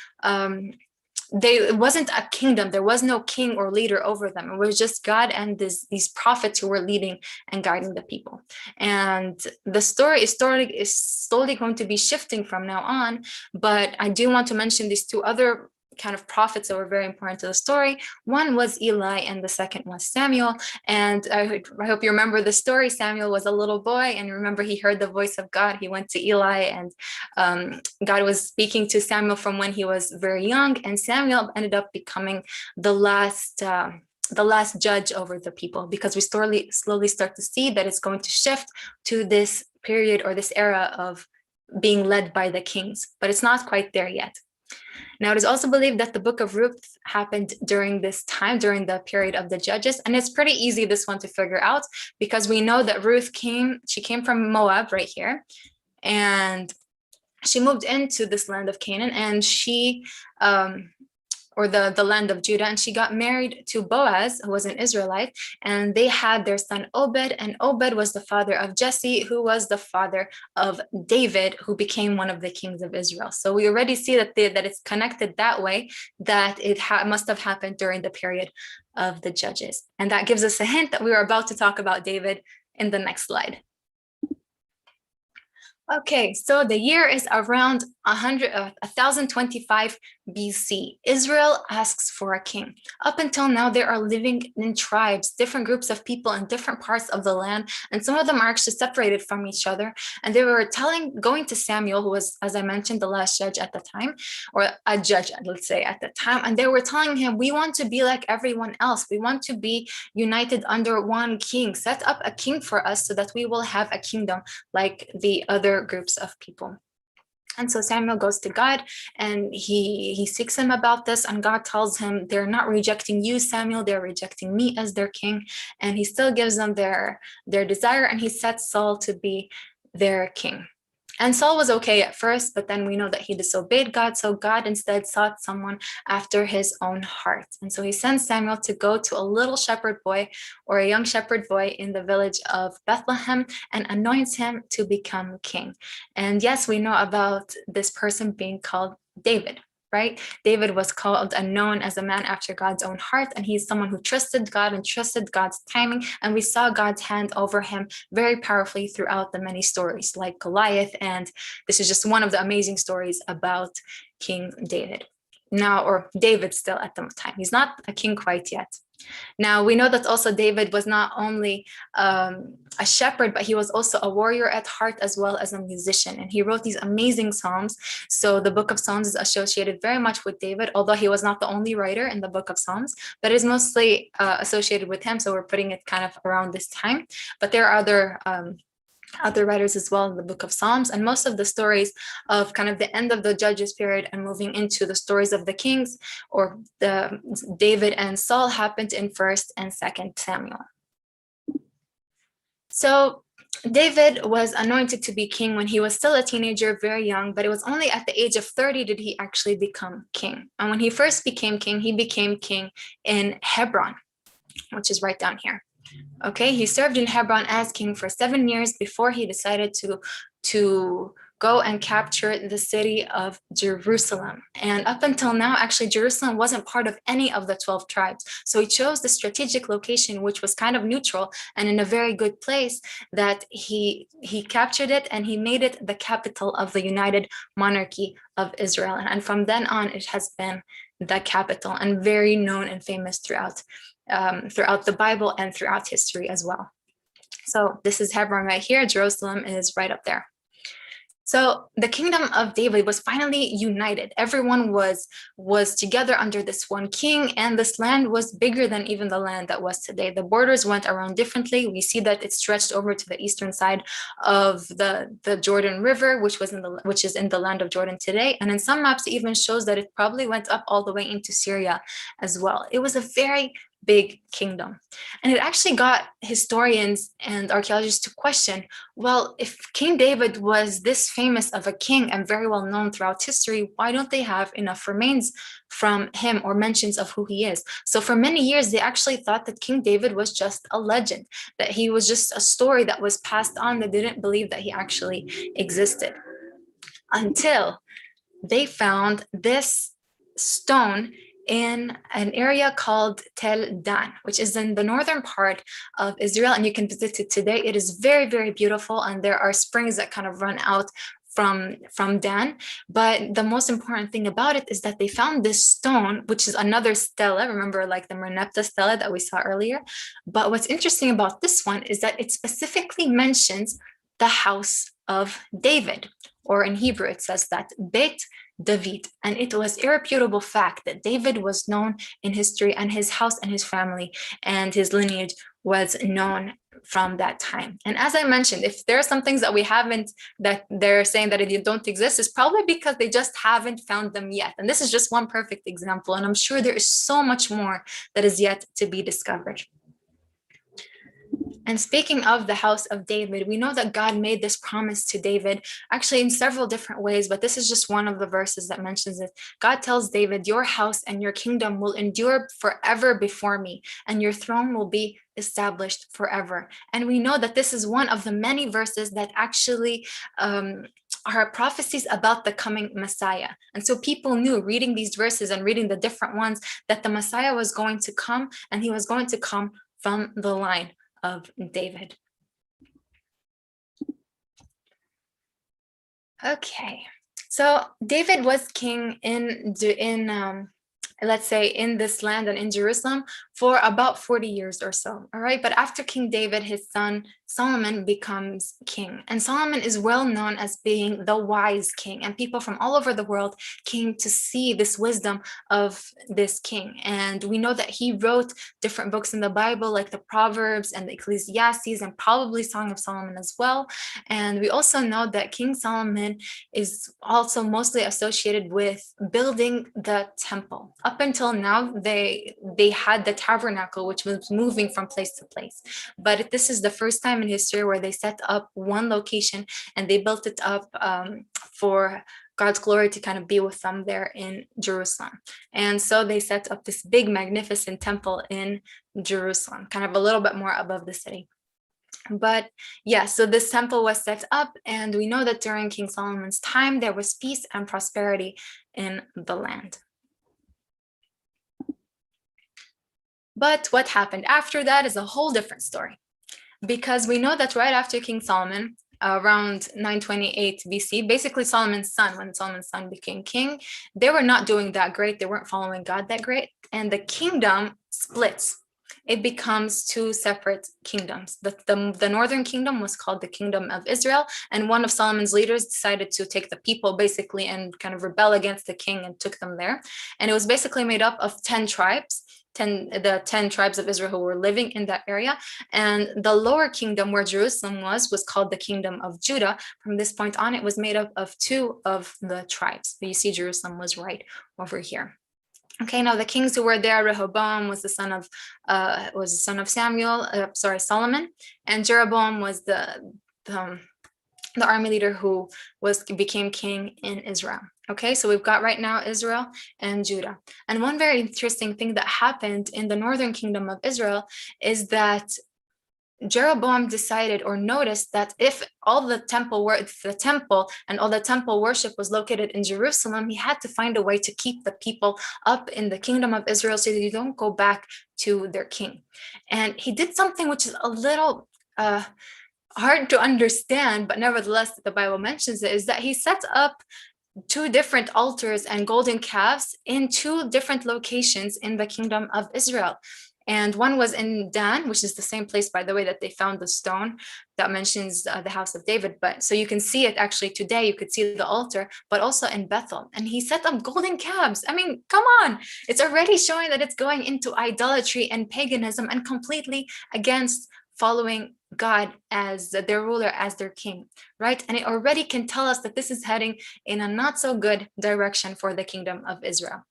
it wasn't a kingdom. There was no king or leader over them. It was just God and these prophets who were leading and guiding the people. And the story is slowly going to be shifting from now on. But I do want to mention these two other kind of prophets that were very important to the story. One was Eli and the second was Samuel. And I hope you remember the story. Samuel was a little boy, and remember he heard the voice of God. He went to Eli, and God was speaking to Samuel from when he was very young, and Samuel ended up becoming the last judge over the people, because we slowly start to see that it's going to shift to this period or this era of being led by the kings, but it's not quite there yet. Now, it is also believed that the book of Ruth happened during this time, during the period of the Judges. And it's pretty easy, this one, to figure out, because we know that Ruth came from Moab right here. And she moved into this land of Canaan, and she, or the land of Judah, and she got married to Boaz, who was an Israelite, and they had their son Obed, and Obed was the father of Jesse, who was the father of David, who became one of the kings of Israel. So we already see that it's connected that way, that it must have happened during the period of the Judges. And that gives us a hint that we are about to talk about David in the next slide. Okay, so the year is around 1025 BC. Israel asks for a king. Up until now, they are living in tribes, different groups of people in different parts of the land, and some of them are actually separated from each other. And they were going to Samuel, who was, as I mentioned, the last judge at the time, or a judge, let's say, at the time. And they were telling him, we want to be like everyone else. We want to be united under one king. Set up a king for us so that we will have a kingdom like the other groups of people. And so Samuel goes to God, and he seeks him about this, and God tells him, they're not rejecting you, Samuel, they're rejecting me as their king. And he still gives them their desire, and he sets Saul to be their king. And Saul was okay at first, but then we know that he disobeyed God. So God instead sought someone after his own heart. And so he sends Samuel to go to a little shepherd boy, or a young shepherd boy, in the village of Bethlehem, and anoints him to become king. And yes, we know about this person being called David, right? David was called and known as a man after God's own heart, and he's someone who trusted God and trusted God's timing, and we saw God's hand over him very powerfully throughout the many stories, like Goliath, and this is just one of the amazing stories about King David. Now, or David still at the time. He's not a king quite yet. Now, we know that also David was not only a shepherd, but he was also a warrior at heart, as well as a musician. And he wrote these amazing Psalms. So the book of Psalms is associated very much with David, although he was not the only writer in the book of Psalms, but is mostly associated with him. So we're putting it kind of around this time. But there are other other writers as well in the book of Psalms, and most of the stories of kind of the end of the Judges period and moving into the stories of the kings or the David and Saul happened in 1st and 2nd Samuel. So David was anointed to be king when he was still a teenager, very young, but it was only at the age of 30 did he actually become king. And when he first became king, he became king in Hebron, which is right down here. Okay, he served in Hebron as king for 7 years before he decided to go and capture the city of Jerusalem. And up until now, actually, Jerusalem wasn't part of any of the 12 tribes. So he chose the strategic location, which was kind of neutral and in a very good place, that he captured it and he made it the capital of the United Monarchy of Israel. And from then on, it has been the capital and very known and famous throughout the Bible and throughout history as well. So this is Hebron right here. Jerusalem is right up there. So the kingdom of David was finally united. Everyone was together under this one king, and this land was bigger than even the land that was today. The borders went around differently. We see that it stretched over to the eastern side of the Jordan River, which is in the land of Jordan today. And in some maps, it even shows that it probably went up all the way into Syria as well. It was a very big kingdom. And it actually got historians and archaeologists to question, well, if King David was this famous of a king and very well known throughout history, why don't they have enough remains from him or mentions of who he is? So for many years, they actually thought that King David was just a legend, that he was just a story that was passed on. They didn't believe that he actually existed until they found this stone in an area called Tel Dan, which is in the northern part of Israel, and you can visit it today. It is very, very beautiful, and there are springs that kind of run out from Dan. But the most important thing about it is that they found this stone, which is another stela. Remember, like the Merneptah stela that we saw earlier. But what's interesting about this one is that it specifically mentions the house of David, or in Hebrew, it says that Beit David. And it was irrefutable fact that David was known in history, and his house and his family and his lineage was known from that time. And as I mentioned, if there are some things that we haven't, that they're saying that it don't exist, it's probably because they just haven't found them yet. And this is just one perfect example. And I'm sure there is so much more that is yet to be discovered. And speaking of the house of David, we know that God made this promise to David actually in several different ways, but this is just one of the verses that mentions it. God tells David, your house and your kingdom will endure forever before me, and your throne will be established forever. And we know that this is one of the many verses that actually are prophecies about the coming Messiah. And so people knew, reading these verses and reading the different ones, that the Messiah was going to come, and he was going to come from the line of David. Okay, so David was king in let's say in this land and in Jerusalem for about 40 years or so. All right, but after King David, his son Solomon becomes king, and Solomon is well known as being the wise king, and people from all over the world came to see this wisdom of this king. And we know that he wrote different books in the Bible, like the Proverbs and the Ecclesiastes, and probably Song of Solomon as well. And we also know that King Solomon is also mostly associated with building the temple. Up until now, they had the tabernacle, which was moving from place to place, but this is the first time in history where they set up one location and they built it up for God's glory to kind of be with them there in Jerusalem. And so they set up this big, magnificent temple in Jerusalem, kind of a little bit more above the city. But yeah, so this temple was set up, and we know that during King Solomon's time, there was peace and prosperity in the land. But what happened after that is a whole different story, because we know that right after King Solomon, around 928 BC, basically Solomon's son, when Solomon's son became king, they were not doing that great. They weren't following God that great. And the kingdom splits. It becomes two separate kingdoms. The northern kingdom was called the Kingdom of Israel, and one of Solomon's leaders decided to take the people basically and kind of rebel against the king and took them there. And it was basically made up of 10 tribes. the 10 tribes of Israel who were living in that area. And the lower kingdom where Jerusalem was called the kingdom of Judah. From this point on, it was made up of 2 of the tribes. But you see Jerusalem was right over here. Okay, now the kings who were there, Rehoboam was the son of Solomon, and Jeroboam was the army leader who became king in Israel. Okay, so we've got right now Israel and Judah. And one very interesting thing that happened in the northern kingdom of Israel is that Jeroboam decided or noticed that if all the temple and all the temple worship was located in Jerusalem, he had to find a way to keep the people up in the kingdom of Israel so that you don't go back to their king. And he did something which is a little hard to understand, but nevertheless the Bible mentions it, is that he set up 2 different altars and golden calves in 2 different locations in the kingdom of Israel. And one was in Dan, which is the same place, by the way, that they found the stone that mentions the house of David. But so you can see it actually today, you could see the altar, but also in Bethel. And he set up golden calves. I mean, come on. It's already showing that it's going into idolatry and paganism and completely against following God as their ruler, as their king, right? And it already can tell us that this is heading in a not so good direction for the kingdom of Israel.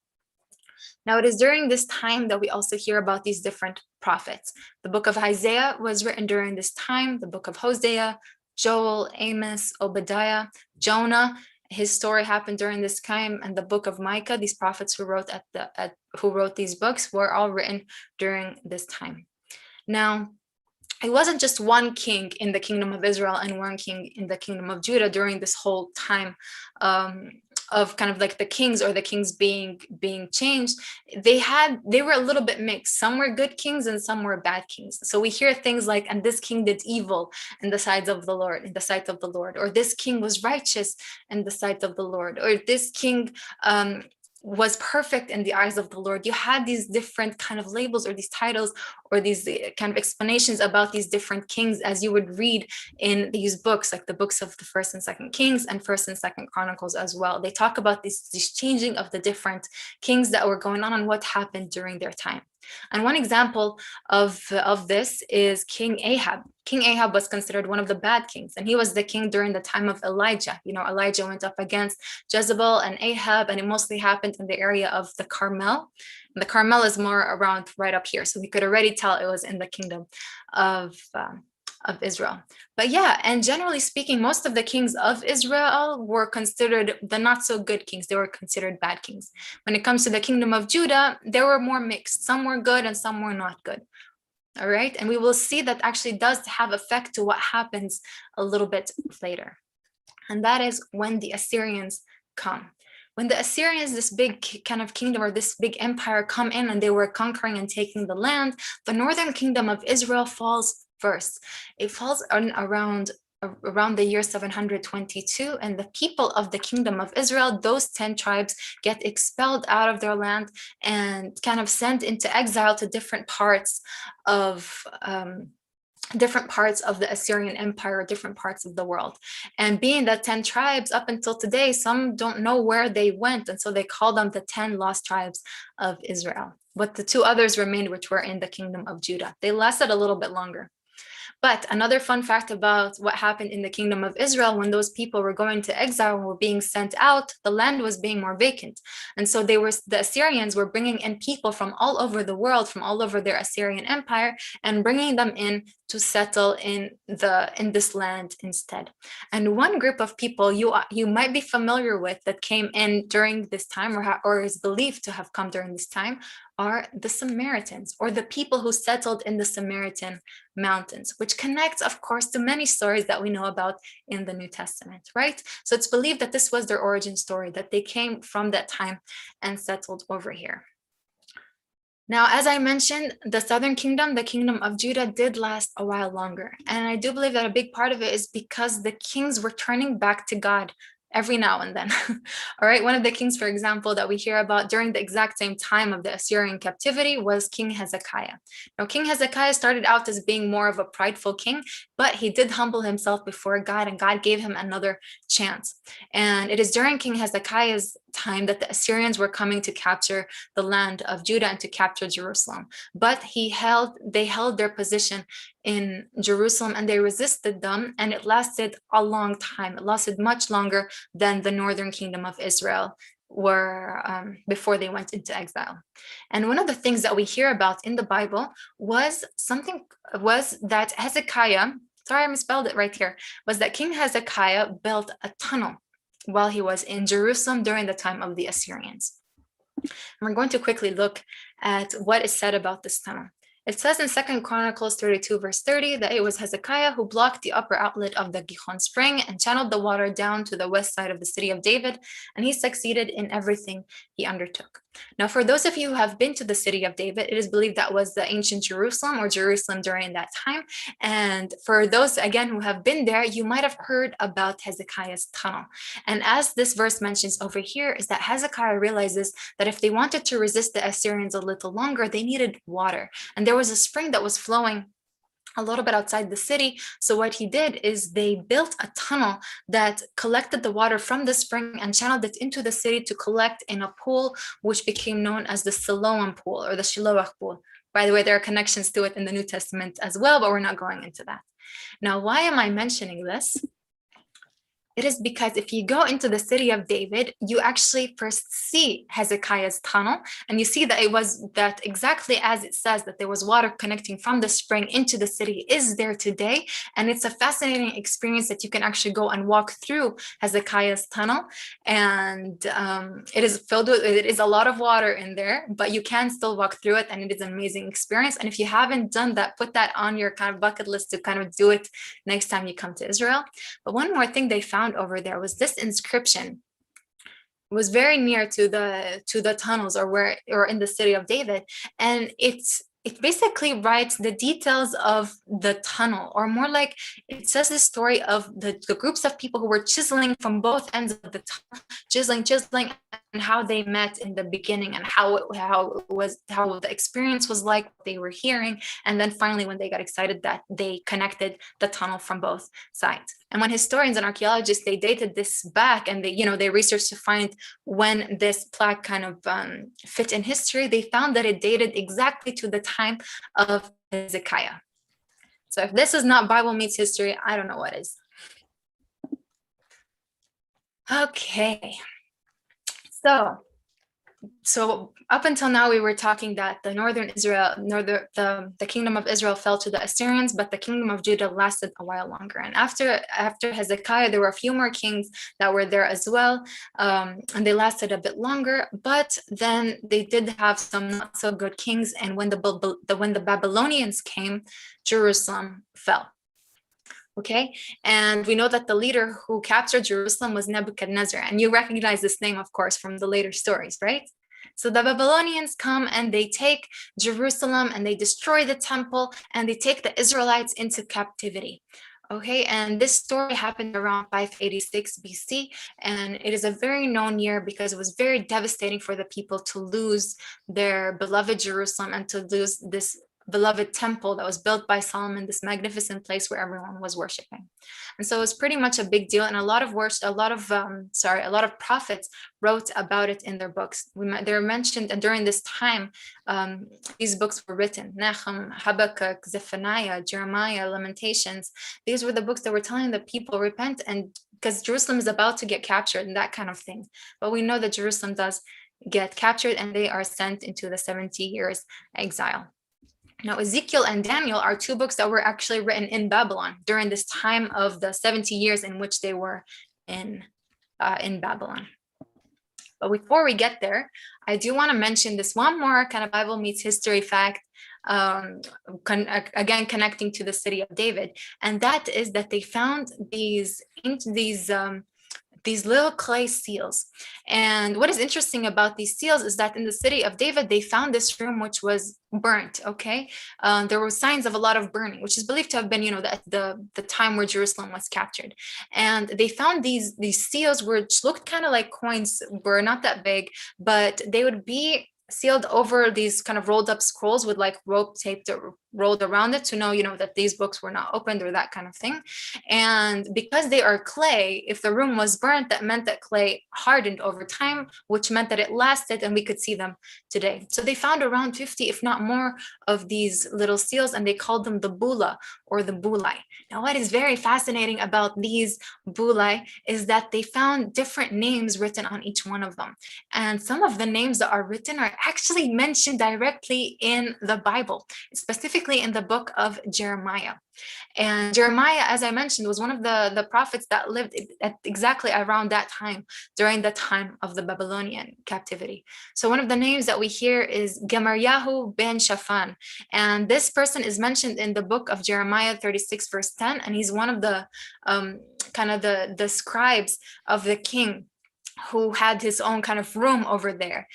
Now, it is during this time that we also hear about these different prophets. The book of Isaiah was written during this time, the book of Hosea, Joel, Amos, Obadiah, Jonah. His story happened during this time, and the book of Micah, these prophets who wrote these books were all written during this time. Now, it wasn't just one king in the kingdom of Israel and one king in the kingdom of Judah during this whole time of kind of like the kings or the kings being changed. They were a little bit mixed. Some were good kings and some were bad kings. So we hear things like, and this king did evil in the sight of the Lord, or this king was righteous in the sight of the Lord, or this king was perfect in the eyes of the Lord. You had these different kind of labels or these titles or these kind of explanations about these different kings as you would read in these books, like the books of the 1st and 2nd Kings and 1st and 2nd Chronicles as well. They talk about this changing of the different kings that were going on and what happened during their time. And one example of this is King Ahab. King Ahab was considered one of the bad kings, and he was the king during the time of Elijah. You know, Elijah went up against Jezebel and Ahab, and it mostly happened in the area of the Carmel. And the Carmel is more around right up here, so we could already tell it was in the kingdom of Israel. But yeah, and generally speaking, most of the kings of Israel were considered the not so good kings. They were considered bad kings. When it comes to the kingdom of Judah, they were more mixed. Some were good and some were not good. All right, and we will see that actually does have effect to what happens a little bit later. And that is when the Assyrians come. When the Assyrians, this big kind of kingdom or this big empire, come in and they were conquering and taking the land, the northern kingdom of Israel falls first. It falls around the year 722, and the people of the kingdom of Israel, those 10 tribes, get expelled out of their land and kind of sent into exile to different parts of the Assyrian Empire, different parts of the world. And being that 10 tribes, up until today, some don't know where they went, and so they call them the 10 lost tribes of Israel. But the 2 others remained, which were in the kingdom of Judah. They lasted a little bit longer. But another fun fact about what happened in the kingdom of Israel, when those people were going to exile and were being sent out, the land was being more vacant. And so the Assyrians were bringing in people from all over the world, from all over their Assyrian empire, and bringing them in to settle in this land instead. And one group of people you might be familiar with that came in during this time, or is believed to have come during this time, are the Samaritans, or the people who settled in the Samaritan mountains, which connects, of course, to many stories that we know about in the New Testament, right? So it's believed that this was their origin story, that they came from that time and settled over here. Now, as I mentioned, the southern kingdom, the kingdom of Judah, did last a while longer. And I do believe that a big part of it is because the kings were turning back to God every now and then. All right, one of the kings, for example, that we hear about during the exact same time of the Assyrian captivity was King Hezekiah. Now, King Hezekiah started out as being more of a prideful king, but he did humble himself before God, and God gave him another chance. And it is during King Hezekiah's time that the Assyrians were coming to capture the land of Judah and to capture Jerusalem. But they held their position in Jerusalem, and they resisted them, and it lasted a long time. It lasted much longer than the northern kingdom of Israel were before they went into exile. And one of the things that we hear about in the Bible was that Hezekiah, sorry, I misspelled it right here, was that King Hezekiah built a tunnel while he was in Jerusalem during the time of the Assyrians. And we're going to quickly look at what is said about this tunnel. It says in 2 Chronicles 32, verse 30, that it was Hezekiah who blocked the upper outlet of the Gihon spring and channeled the water down to the west side of the city of David, and he succeeded in everything he undertook. Now, for those of you who have been to the city of David, it is believed that was the ancient Jerusalem, or Jerusalem during that time. And for those, again, who have been there, you might have heard about Hezekiah's tunnel. And as this verse mentions over here, is that Hezekiah realizes that if they wanted to resist the Assyrians a little longer, they needed water. And there was a spring that was flowing a little bit outside the city. So what he did is they built a tunnel that collected the water from the spring and channeled it into the city to collect in a pool, which became known as the Siloam pool, or the Shiloah pool. By the way, there are connections to it in the New Testament as well, but we're not going into that. Now, why am I mentioning this? It is because if you go into the city of David, you actually first see Hezekiah's tunnel, and you see that it was that exactly as it says, that there was water connecting from the spring into the city is there today. And it's a fascinating experience that you can actually go and walk through Hezekiah's tunnel. And it is a lot of water in there, but you can still walk through it, and it is an amazing experience. And if you haven't done that, put that on your kind of bucket list to kind of do it next time you come to Israel. But one more thing they found over there was this inscription. It was very near to the tunnels, or in the city of David, and it basically writes the details of the tunnel, or more like it says the story of the groups of people who were chiseling from both ends of the tunnel, chiseling, and how they met in the beginning, and how the experience was like, what they were hearing, and then finally when they got excited that they connected the tunnel from both sides. And when historians and archaeologists, they dated this back, and they researched to find when this plaque kind of fit in history, they found that it dated exactly to the time of Hezekiah. So if this is not Bible meets history, I don't know what is. Okay. So up until now, we were talking that the northern Israel, the kingdom of Israel fell to the Assyrians, but the kingdom of Judah lasted a while longer. And after Hezekiah, there were a few more kings that were there as well, and they lasted a bit longer. But then they did have some not so good kings, and when the Babylonians came, Jerusalem fell. Okay, and we know that the leader who captured Jerusalem was Nebuchadnezzar, and you recognize this name, of course, from the later stories, right? So the Babylonians come and they take Jerusalem and they destroy the temple and they take the Israelites into captivity. Okay, and this story happened around 586 BC, and it is a very known year because it was very devastating for the people to lose their beloved Jerusalem and to lose this beloved temple that was built by Solomon, this magnificent place where everyone was worshiping. And so it was pretty much a big deal, and a lot of prophets wrote about it in their books. They were mentioned, and during this time, these books were written: Nahum, Habakkuk, Zephaniah, Jeremiah, Lamentations. These were the books that were telling the people, repent, and because Jerusalem is about to get captured and that kind of thing. But we know that Jerusalem does get captured, and they are sent into the 70 years exile. Now, Ezekiel and Daniel are two books that were actually written in Babylon during this time of the 70 years in which they were in Babylon. But before we get there, I do want to mention this one more kind of Bible meets history fact, again connecting to the city of David, and that is that they found these these little clay seals. And what is interesting about these seals is that in the city of David, they found this room which was burnt. Okay, there were signs of a lot of burning, which is believed to have been, the time where Jerusalem was captured. And they found these seals, which looked kind of like coins, were not that big, but they would be sealed over these kind of rolled up scrolls with like rope taped or rolled around it to know, that these books were not opened or that kind of thing. And because they are clay, if the room was burnt, that meant that clay hardened over time, which meant that it lasted and we could see them today. So they found around 50, if not more, of these little seals, and they called them the bula or the bulai. Now, what is very fascinating about these bulai is that they found different names written on each one of them. And some of the names that are written are actually mentioned directly in the Bible, specifically in the book of Jeremiah. And Jeremiah, as I mentioned, was one of the prophets that lived at exactly around that time, during the time of the Babylonian captivity. So one of the names that we hear is Gemariyahu ben Shaphan. And this person is mentioned in the book of Jeremiah 36, verse 10. And he's one of the the scribes of the king who had his own kind of room over there.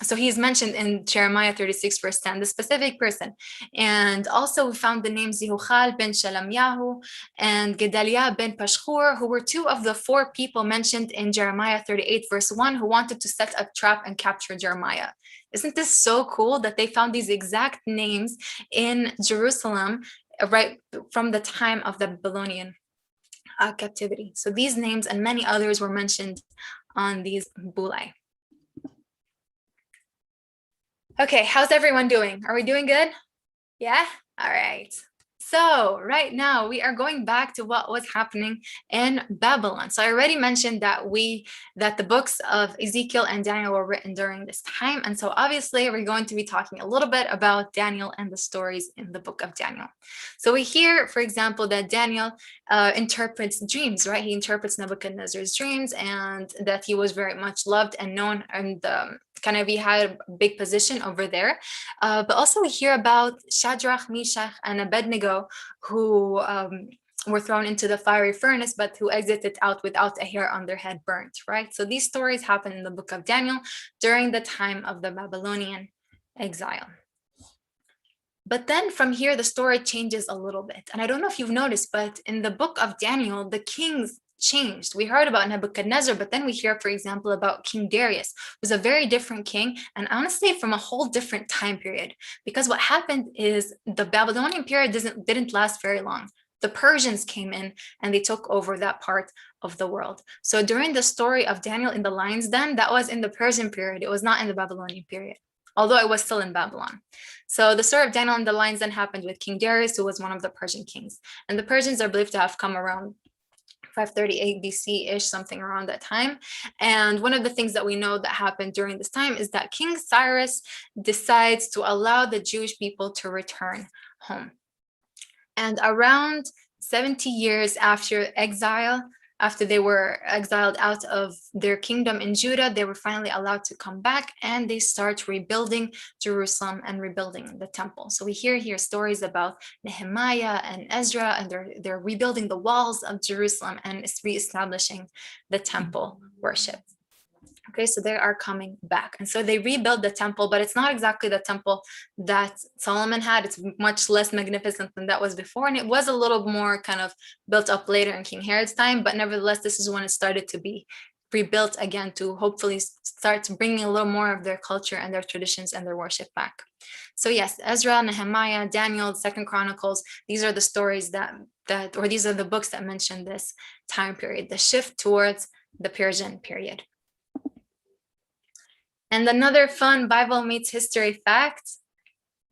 So he's mentioned in Jeremiah 36, verse 10, the specific person. And also we found the names Yehuchal ben Shalamyahu and Gedaliah ben Pashhur, who were two of the four people mentioned in Jeremiah 38, verse 1, who wanted to set a trap and capture Jeremiah. Isn't this so cool that they found these exact names in Jerusalem right from the time of the Babylonian captivity? So these names and many others were mentioned on these bulai. Okay, how's everyone doing? Are we doing good? Yeah? All right. So right now we are going back to what was happening in Babylon. So I already mentioned that the books of Ezekiel and Daniel were written during this time. And so obviously we're going to be talking a little bit about Daniel and the stories in the book of Daniel. So we hear, for example, that Daniel interprets dreams, right? He interprets Nebuchadnezzar's dreams, and that he was very much loved and known, and he had a big position over there. But also we hear about Shadrach, Meshach, and Abednego, who were thrown into the fiery furnace, but who exited out without a hair on their head burnt, right? So these stories happen in the book of Daniel during the time of the Babylonian exile. But then from here, the story changes a little bit. And I don't know if you've noticed, but in the book of Daniel, the kings changed. We heard about Nebuchadnezzar, but then we hear, for example, about King Darius, who's a very different king, and honestly from a whole different time period. Because what happened is the Babylonian period didn't last very long. The Persians came in and they took over that part of the world. So during the story of Daniel in the lion's den, that was in the Persian period. It was not in the Babylonian period, although it was still in Babylon. So the story of Daniel in the lion's den happened with King Darius, who was one of the Persian kings. And the Persians are believed to have come around 538 BC-ish, something around that time. And one of the things that we know that happened during this time is that King Cyrus decides to allow the Jewish people to return home. And around 70 years after exile, after they were exiled out of their kingdom in Judah, they were finally allowed to come back, and they start rebuilding Jerusalem and rebuilding the temple. So we hear here stories about Nehemiah and Ezra, and they're rebuilding the walls of Jerusalem and reestablishing the temple worship. Okay, so they are coming back. And so they rebuild the temple, but it's not exactly the temple that Solomon had. It's much less magnificent than that was before. And it was a little more kind of built up later in King Herod's time. But nevertheless, this is when it started to be rebuilt again, to hopefully start bringing a little more of their culture and their traditions and their worship back. So yes, Ezra, Nehemiah, Daniel, 2nd Chronicles, these are the stories or these are the books that mention this time period, the shift towards the Persian period. And another fun Bible meets history fact,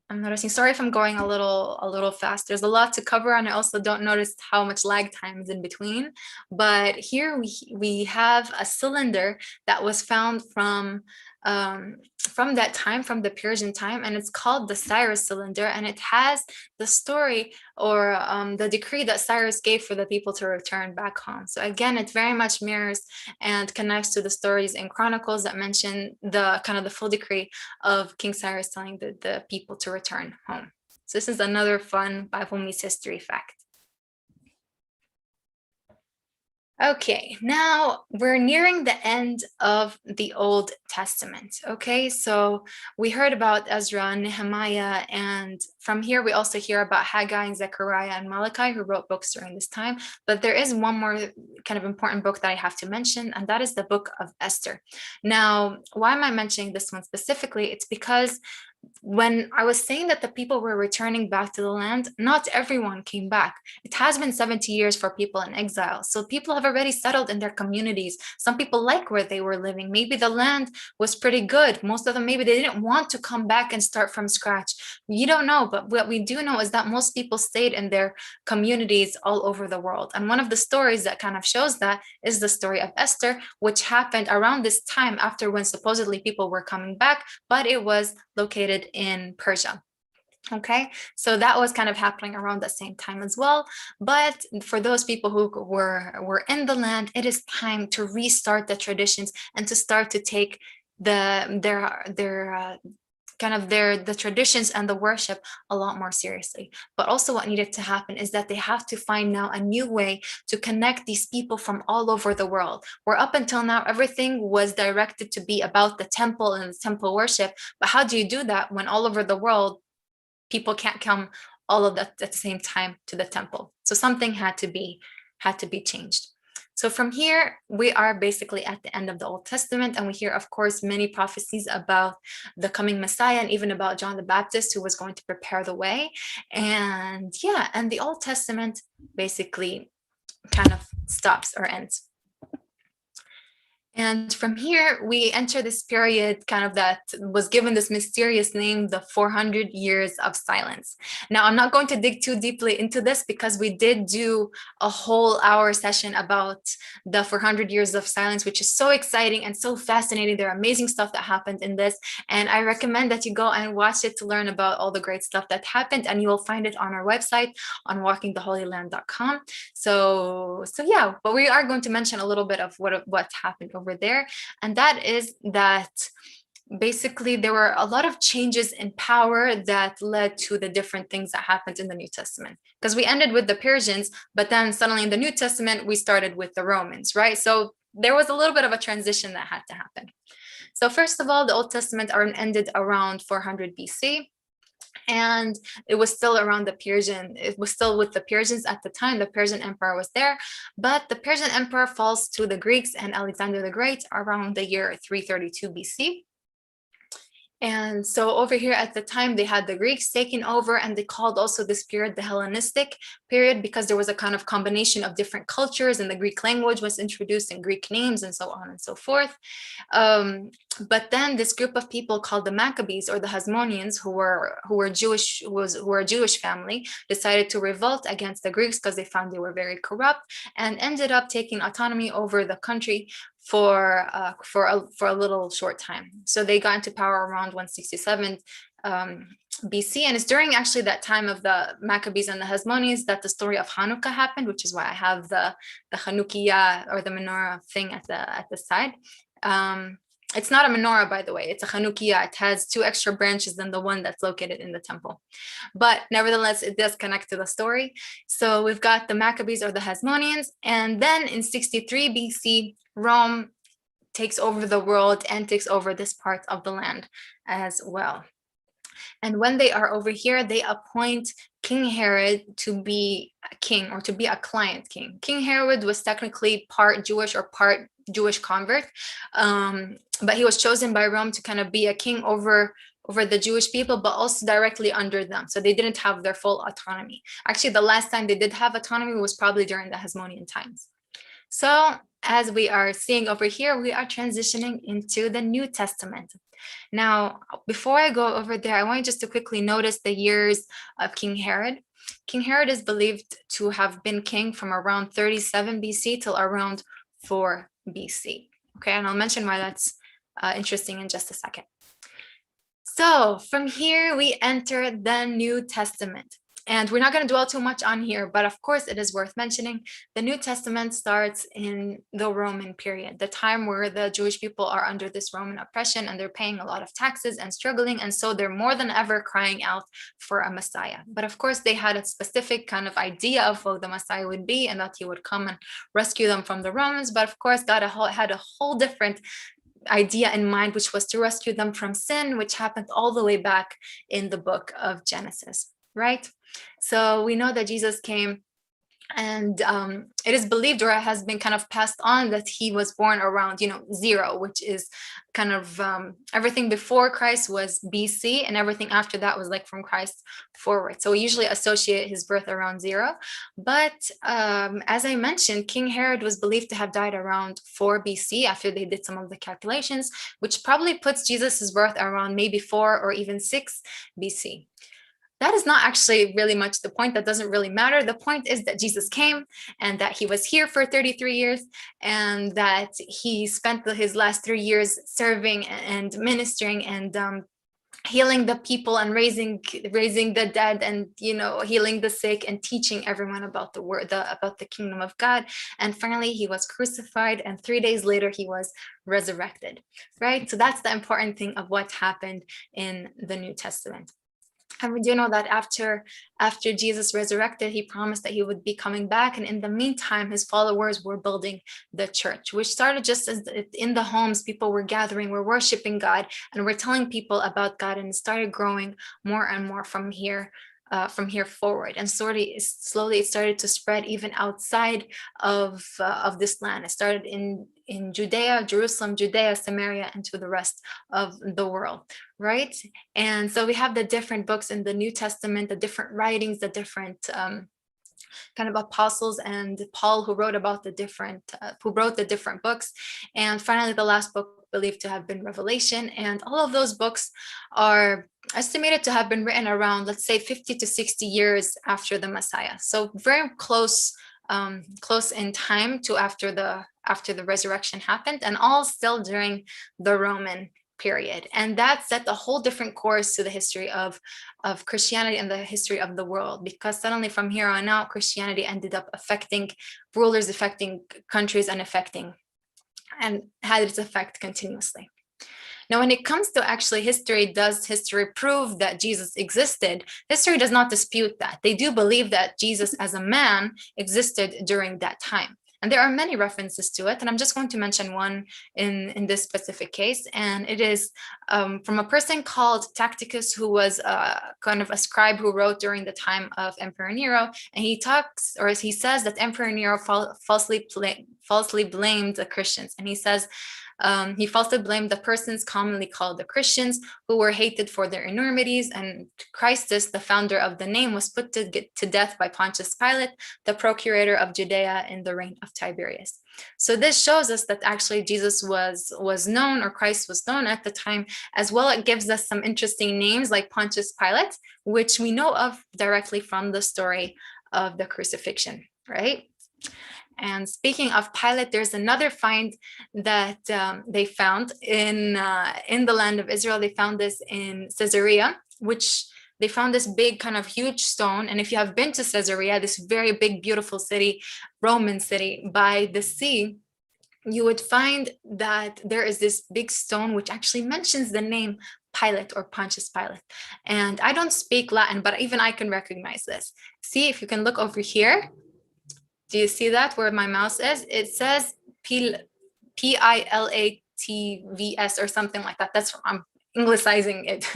I'm noticing, sorry if I'm going a little fast. There's a lot to cover, and I also don't notice how much lag time is in between. But here we have a cylinder that was found from that time, from the Persian time, and it's called the Cyrus Cylinder, and it has the story or the decree that Cyrus gave for the people to return back home. So again, it very much mirrors and connects to the stories in Chronicles that mention the full decree of King Cyrus telling the people to return home. So this is another fun Bible meets history fact. Okay, now we're nearing the end of the Old Testament. Okay, so we heard about Ezra, Nehemiah, and from here we also hear about Haggai and Zechariah and Malachi, who wrote books during this time. But there is one more kind of important book that I have to mention, and that is the book of Esther. Now, why am I mentioning this one specifically? It's because when I was saying that the people were returning back to the land, not everyone came back. It has been 70 years for people in exile. So people have already settled in their communities. Some people like where they were living. Maybe the land was pretty good. Most of them, maybe they didn't want to come back and start from scratch. You don't know, but what we do know is that most people stayed in their communities all over the world. And one of the stories that kind of shows that is the story of Esther, which happened around this time after when supposedly people were coming back, but it was located in Persia. Okay, so that was kind of happening around the same time as well. But for those people who were in the land, it is time to restart the traditions and to start to take the traditions and the worship a lot more seriously. But also what needed to happen is that they have to find now a new way to connect these people from all over the world, where up until now everything was directed to be about the temple and the temple worship. But how do you do that when all over the world people can't come all of that at the same time to the temple? So something had to be changed. So from here, we are basically at the end of the Old Testament, and we hear, of course, many prophecies about the coming Messiah and even about John the Baptist, who was going to prepare the way. And yeah, and the Old Testament basically kind of stops or ends. And from here, we enter this period kind of that was given this mysterious name, the 400 years of silence. Now, I'm not going to dig too deeply into this because we did do a whole hour session about the 400 years of silence, which is so exciting and so fascinating. There are amazing stuff that happened in this. And I recommend that you go and watch it to learn about all the great stuff that happened. And you will find it on our website on walkingtheholyland.com. So yeah, but we are going to mention a little bit of what happened over there, and that is that basically there were a lot of changes in power that led to the different things that happened in the New Testament, because we ended with the Persians, but then suddenly in the New Testament we started with the Romans, right? So there was a little bit of a transition that had to happen. So first of all, the Old Testament ended around 400 BC. And it was still around it was still with the Persians at the time. The Persian Empire was there, but the Persian Empire falls to the Greeks and Alexander the Great around the year 332 BC. And so over here at the time, they had the Greeks taking over, and they called also this period the Hellenistic period because there was a kind of combination of different cultures, and the Greek language was introduced and Greek names and so on and so forth. But then this group of people called the Maccabees or the Hasmoneans, who were a Jewish family, decided to revolt against the Greeks because they found they were very corrupt, and ended up taking autonomy over the country for a little short time. So they got into power around 167 BC, and it's during actually that time of the Maccabees and the Hasmoneans that the story of Hanukkah happened, which is why I have the Chanukiah or the menorah thing at the side. It's not a menorah, by the way. It's a Chanukiah. It has 2 extra branches than the one that's located in the temple. But nevertheless, it does connect to the story. So we've got the Maccabees or the Hasmoneans. And then in 63 BC, Rome takes over the world and takes over this part of the land as well. And when they are over here, they appoint King Herod to be a king, or to be a client king. King Herod was technically part Jewish or part Jewish convert, but he was chosen by Rome to kind of be a king over the Jewish people, but also directly under them. So they didn't have their full autonomy. Actually, the last time they did have autonomy was probably during the Hasmonean times. So as we are seeing over here, we are transitioning into the New Testament. Now, before I go over there, I want you just to quickly notice the years of King Herod. King Herod is believed to have been king from around 37 BC till around 4 BC. Okay, and I'll mention why that's interesting in just a second. So from here, we enter the New Testament. And we're not going to dwell too much on here, but of course it is worth mentioning. The New Testament starts in the Roman period, the time where the Jewish people are under this Roman oppression and they're paying a lot of taxes and struggling. And so they're more than ever crying out for a Messiah. But of course, they had a specific kind of idea of what the Messiah would be and that he would come and rescue them from the Romans. But of course, God had a whole different idea in mind, which was to rescue them from sin, which happened all the way back in the book of Genesis, right? So we know that Jesus came, and it is believed, or has been kind of passed on, that he was born around 0, which is kind of everything before Christ was BC, and everything after that was like from Christ forward. So we usually associate his birth around 0. But as I mentioned, King Herod was believed to have died around 4 BC after they did some of the calculations, which probably puts Jesus's birth around maybe 4 or even 6 BC. That is not actually really much the point. That doesn't really matter. The point is that Jesus came and that he was here for 33 years and that he spent his last 3 years serving and ministering and healing the people and raising the dead and healing the sick and teaching everyone about the word, about the kingdom of God. And finally he was crucified, and 3 days later he was resurrected, right? So that's the important thing of what happened in the New Testament. And we do know that after Jesus resurrected, he promised that he would be coming back. And in the meantime, his followers were building the church, which started just as in the homes. People were gathering, were worshiping God, and were telling people about God. And it started growing more and more from here forward. And slowly it started to spread even outside of this land. It started in Judea, Jerusalem, Judea, Samaria, and to the rest of the world, right? And so we have the different books in the New Testament, the different writings, the different kind of apostles, and Paul who wrote the different books. And finally, the last book believed to have been Revelation. And all of those books are estimated to have been written around, let's say, 50 to 60 years after the Messiah. So very close in time to after the resurrection happened, and all still during the Roman period. And that set a whole different course to the history of Christianity and the history of the world, because suddenly from here on out, Christianity ended up affecting rulers, affecting countries, and had its effect continuously. Now, when it comes to actually history, does history prove that Jesus existed? History does not dispute that. They do believe that Jesus as a man existed during that time. And there are many references to it. And I'm just going to mention one in this specific case. And it is from a person called Tacitus, who was kind of a scribe who wrote during the time of Emperor Nero. And he says that Emperor Nero falsely blamed the Christians. And he says, he falsely blamed the persons commonly called the Christians, who were hated for their enormities, and Christus, the founder of the name, was put to death by Pontius Pilate, the procurator of Judea in the reign of Tiberius. So this shows us that actually Jesus was known, or Christ was known at the time. As well, it gives us some interesting names like Pontius Pilate, which we know of directly from the story of the crucifixion, right? And speaking of Pilate, there's another find that they found in the land of Israel. They found this in Caesarea, which they found this big kind of huge stone. And if you have been to Caesarea, this very big, beautiful city, Roman city by the sea, you would find that there is this big stone which actually mentions the name Pilate or Pontius Pilate. And I don't speak Latin, but even I can recognize this. See, if you can look over here. Do you see that where my mouse is? It says Pilatvs or something like that. That's I'm anglicizing it.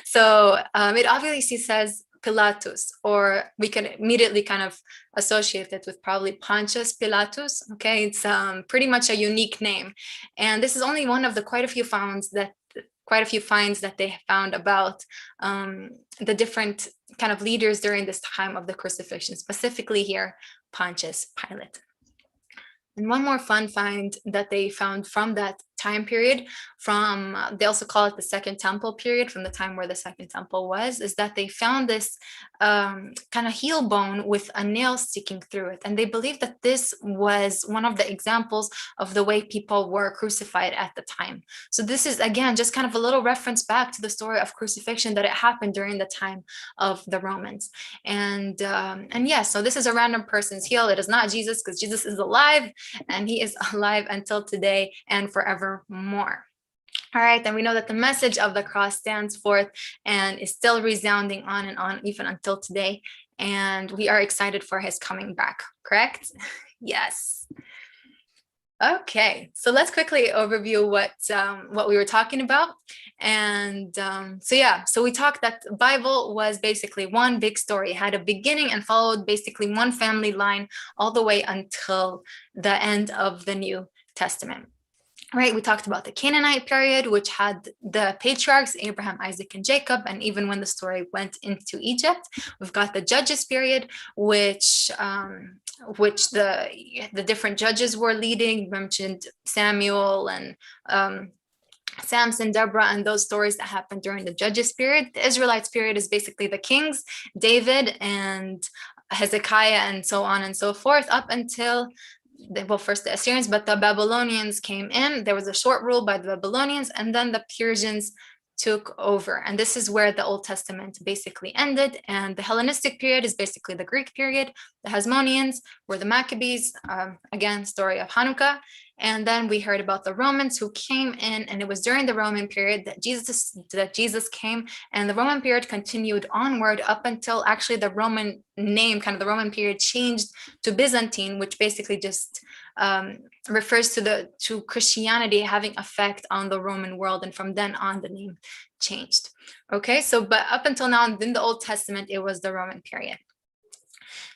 So it obviously says Pilatus, or we can immediately kind of associate it with probably Pontius Pilatus. Okay, it's pretty much a unique name, and this is only one of the quite a few finds that they found about the different kind of leaders during this time of the crucifixion, specifically here, Pontius Pilate. And one more fun find that they found from that time period from, they also call it the Second Temple period, from the time where the Second Temple was, is that they found this kind of heel bone with a nail sticking through it. And they believe that this was one of the examples of the way people were crucified at the time. So this is, again, just kind of a little reference back to the story of crucifixion, that it happened during the time of the Romans. And yeah, so this is a random person's heel. It is not Jesus, because Jesus is alive, and he is alive until today and forevermore. All right, and we know that the message of the cross stands forth and is still resounding on and on, even until today. And we are excited for his coming back, correct? Yes. Okay, so let's quickly overview what we were talking about. And so we talked that the Bible was basically one big story. It had a beginning and followed basically one family line all the way until the end of the New Testament. Right, we talked about the Canaanite period, which had the patriarchs, Abraham, Isaac, and Jacob. And even when the story went into Egypt, we've got the Judges period, which the different judges were leading. You mentioned Samuel and Samson, Deborah, and those stories that happened during the Judges period. The Israelites period is basically the kings, David and Hezekiah, and so on and so forth, up until, well, first the Assyrians, but the Babylonians came in. There was a short rule by the Babylonians, and then the Persians took over. And this is where the Old Testament basically ended. And the Hellenistic period is basically the Greek period. The Hasmoneans were the Maccabees, again, story of Hanukkah. And then we heard about the Romans who came in, and it was during the Roman period that Jesus came, and the Roman period continued onward up until actually the Roman name, kind of the Roman period, changed to Byzantine, which basically just refers to Christianity having effect on the Roman world, and from then on the name changed. Okay, so but up until now in the Old Testament, it was the Roman period.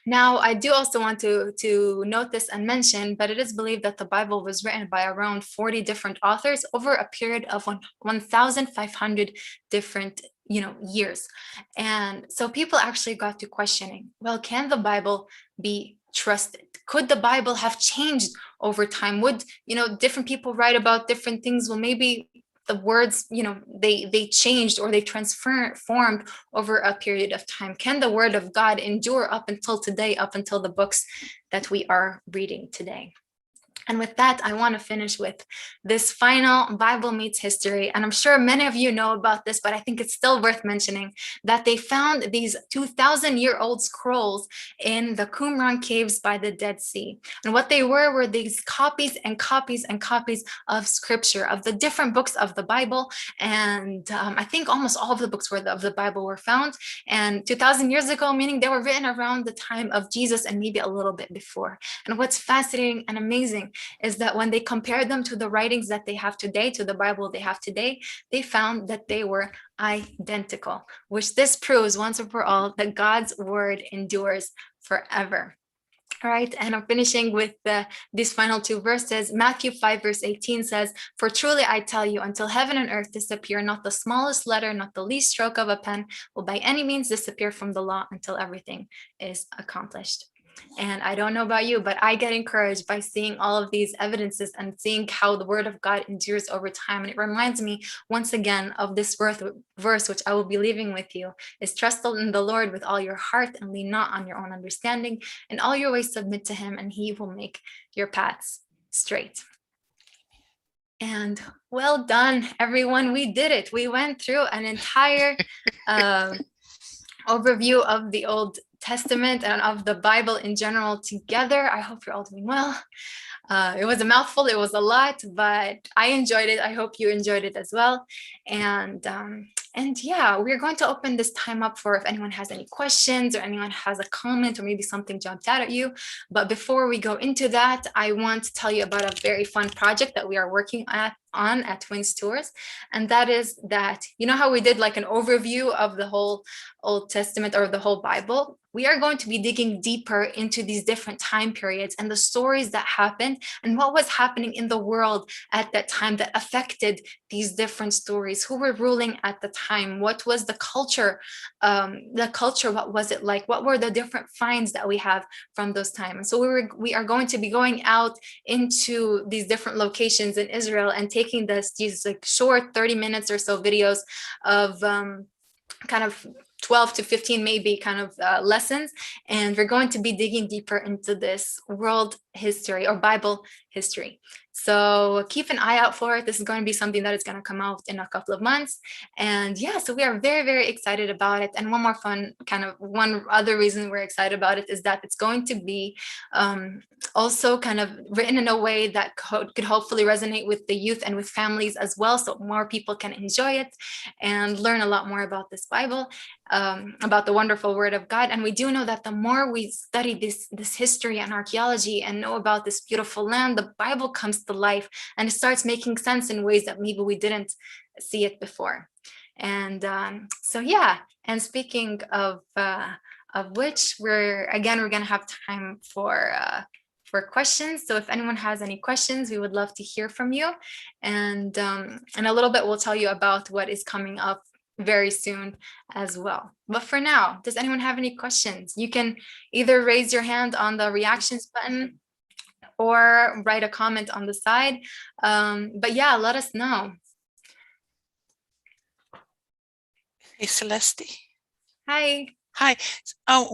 Now, I do also want to note this and mention, but it is believed that the Bible was written by around 40 different authors over a period of 1,500 different years. And so people actually got to questioning, well, can the Bible be trusted? Could the Bible have changed over time? Would, different people write about different things? Well, maybe the words, they changed or they transformed over a period of time. Can the word of God endure up until today, up until the books that we are reading today? And with that, I want to finish with this final Bible meets history. And I'm sure many of you know about this, but I think it's still worth mentioning that they found these 2,000-year-old scrolls in the Qumran caves by the Dead Sea. And what they were these copies and copies and copies of scripture, of the different books of the Bible. And I think almost all of the books of the Bible were found. And 2,000 years ago, meaning they were written around the time of Jesus and maybe a little bit before. And what's fascinating and amazing is that when they compared them to the writings that they have today, to the Bible they have today, they found that they were identical, which this proves once and for all that God's word endures forever. All right, and I'm finishing with these final two verses. Matthew 5 verse 18 says, "For truly I tell you, until heaven and earth disappear, not the smallest letter, not the least stroke of a pen will by any means disappear from the law until everything is accomplished." And I don't know about you, but I get encouraged by seeing all of these evidences and seeing how the word of God endures over time. And it reminds me once again of this verse, which I will be leaving with you, is trust in the Lord with all your heart and lean not on your own understanding. In all your ways submit to him, and he will make your paths straight. And well done, everyone. We did it. We went through an entire overview of the Old Testament and of the Bible in general together. I hope you're all doing well. It was a mouthful, it was a lot, but I enjoyed it. I hope you enjoyed it as well. And yeah, we're going to open this time up for if anyone has any questions or anyone has a comment or maybe something jumped out at you. But before we go into that, I want to tell you about a very fun project that we are working on at Twins Tours. And that is that, how we did like an overview of the whole Old Testament or the whole Bible? We are going to be digging deeper into these different time periods and the stories that happened and what was happening in the world at that time that affected these different stories. Who were ruling at the time? What was the culture? What was it like? What were the different finds that we have from those times? And so we are going to be going out into these different locations in Israel and taking making these like short 30 minutes or so videos of kind of 12 to 15 maybe kind of lessons, and we're going to be digging deeper into this world history or Bible history. So keep an eye out for it. This is going to be something that is going to come out in a couple of months. And yeah, so we are very, very excited about it. And one other reason we're excited about it is that it's going to be also kind of written in a way that could hopefully resonate with the youth and with families as well, so more people can enjoy it and learn a lot more about this Bible, about the wonderful Word of God. And we do know that the more we study this history and archaeology and know about this beautiful land, the Bible comes to life and it starts making sense in ways that maybe we didn't see it before. And so yeah, and speaking of which, we're going to have time for questions. So if anyone has any questions, we would love to hear from you. And in a little bit, we'll tell you about what is coming up very soon as well. But for now, does anyone have any questions? You can either raise your hand on the reactions button or write a comment on the side. But yeah, let us know. Hey, Celeste. Hi. Hi. When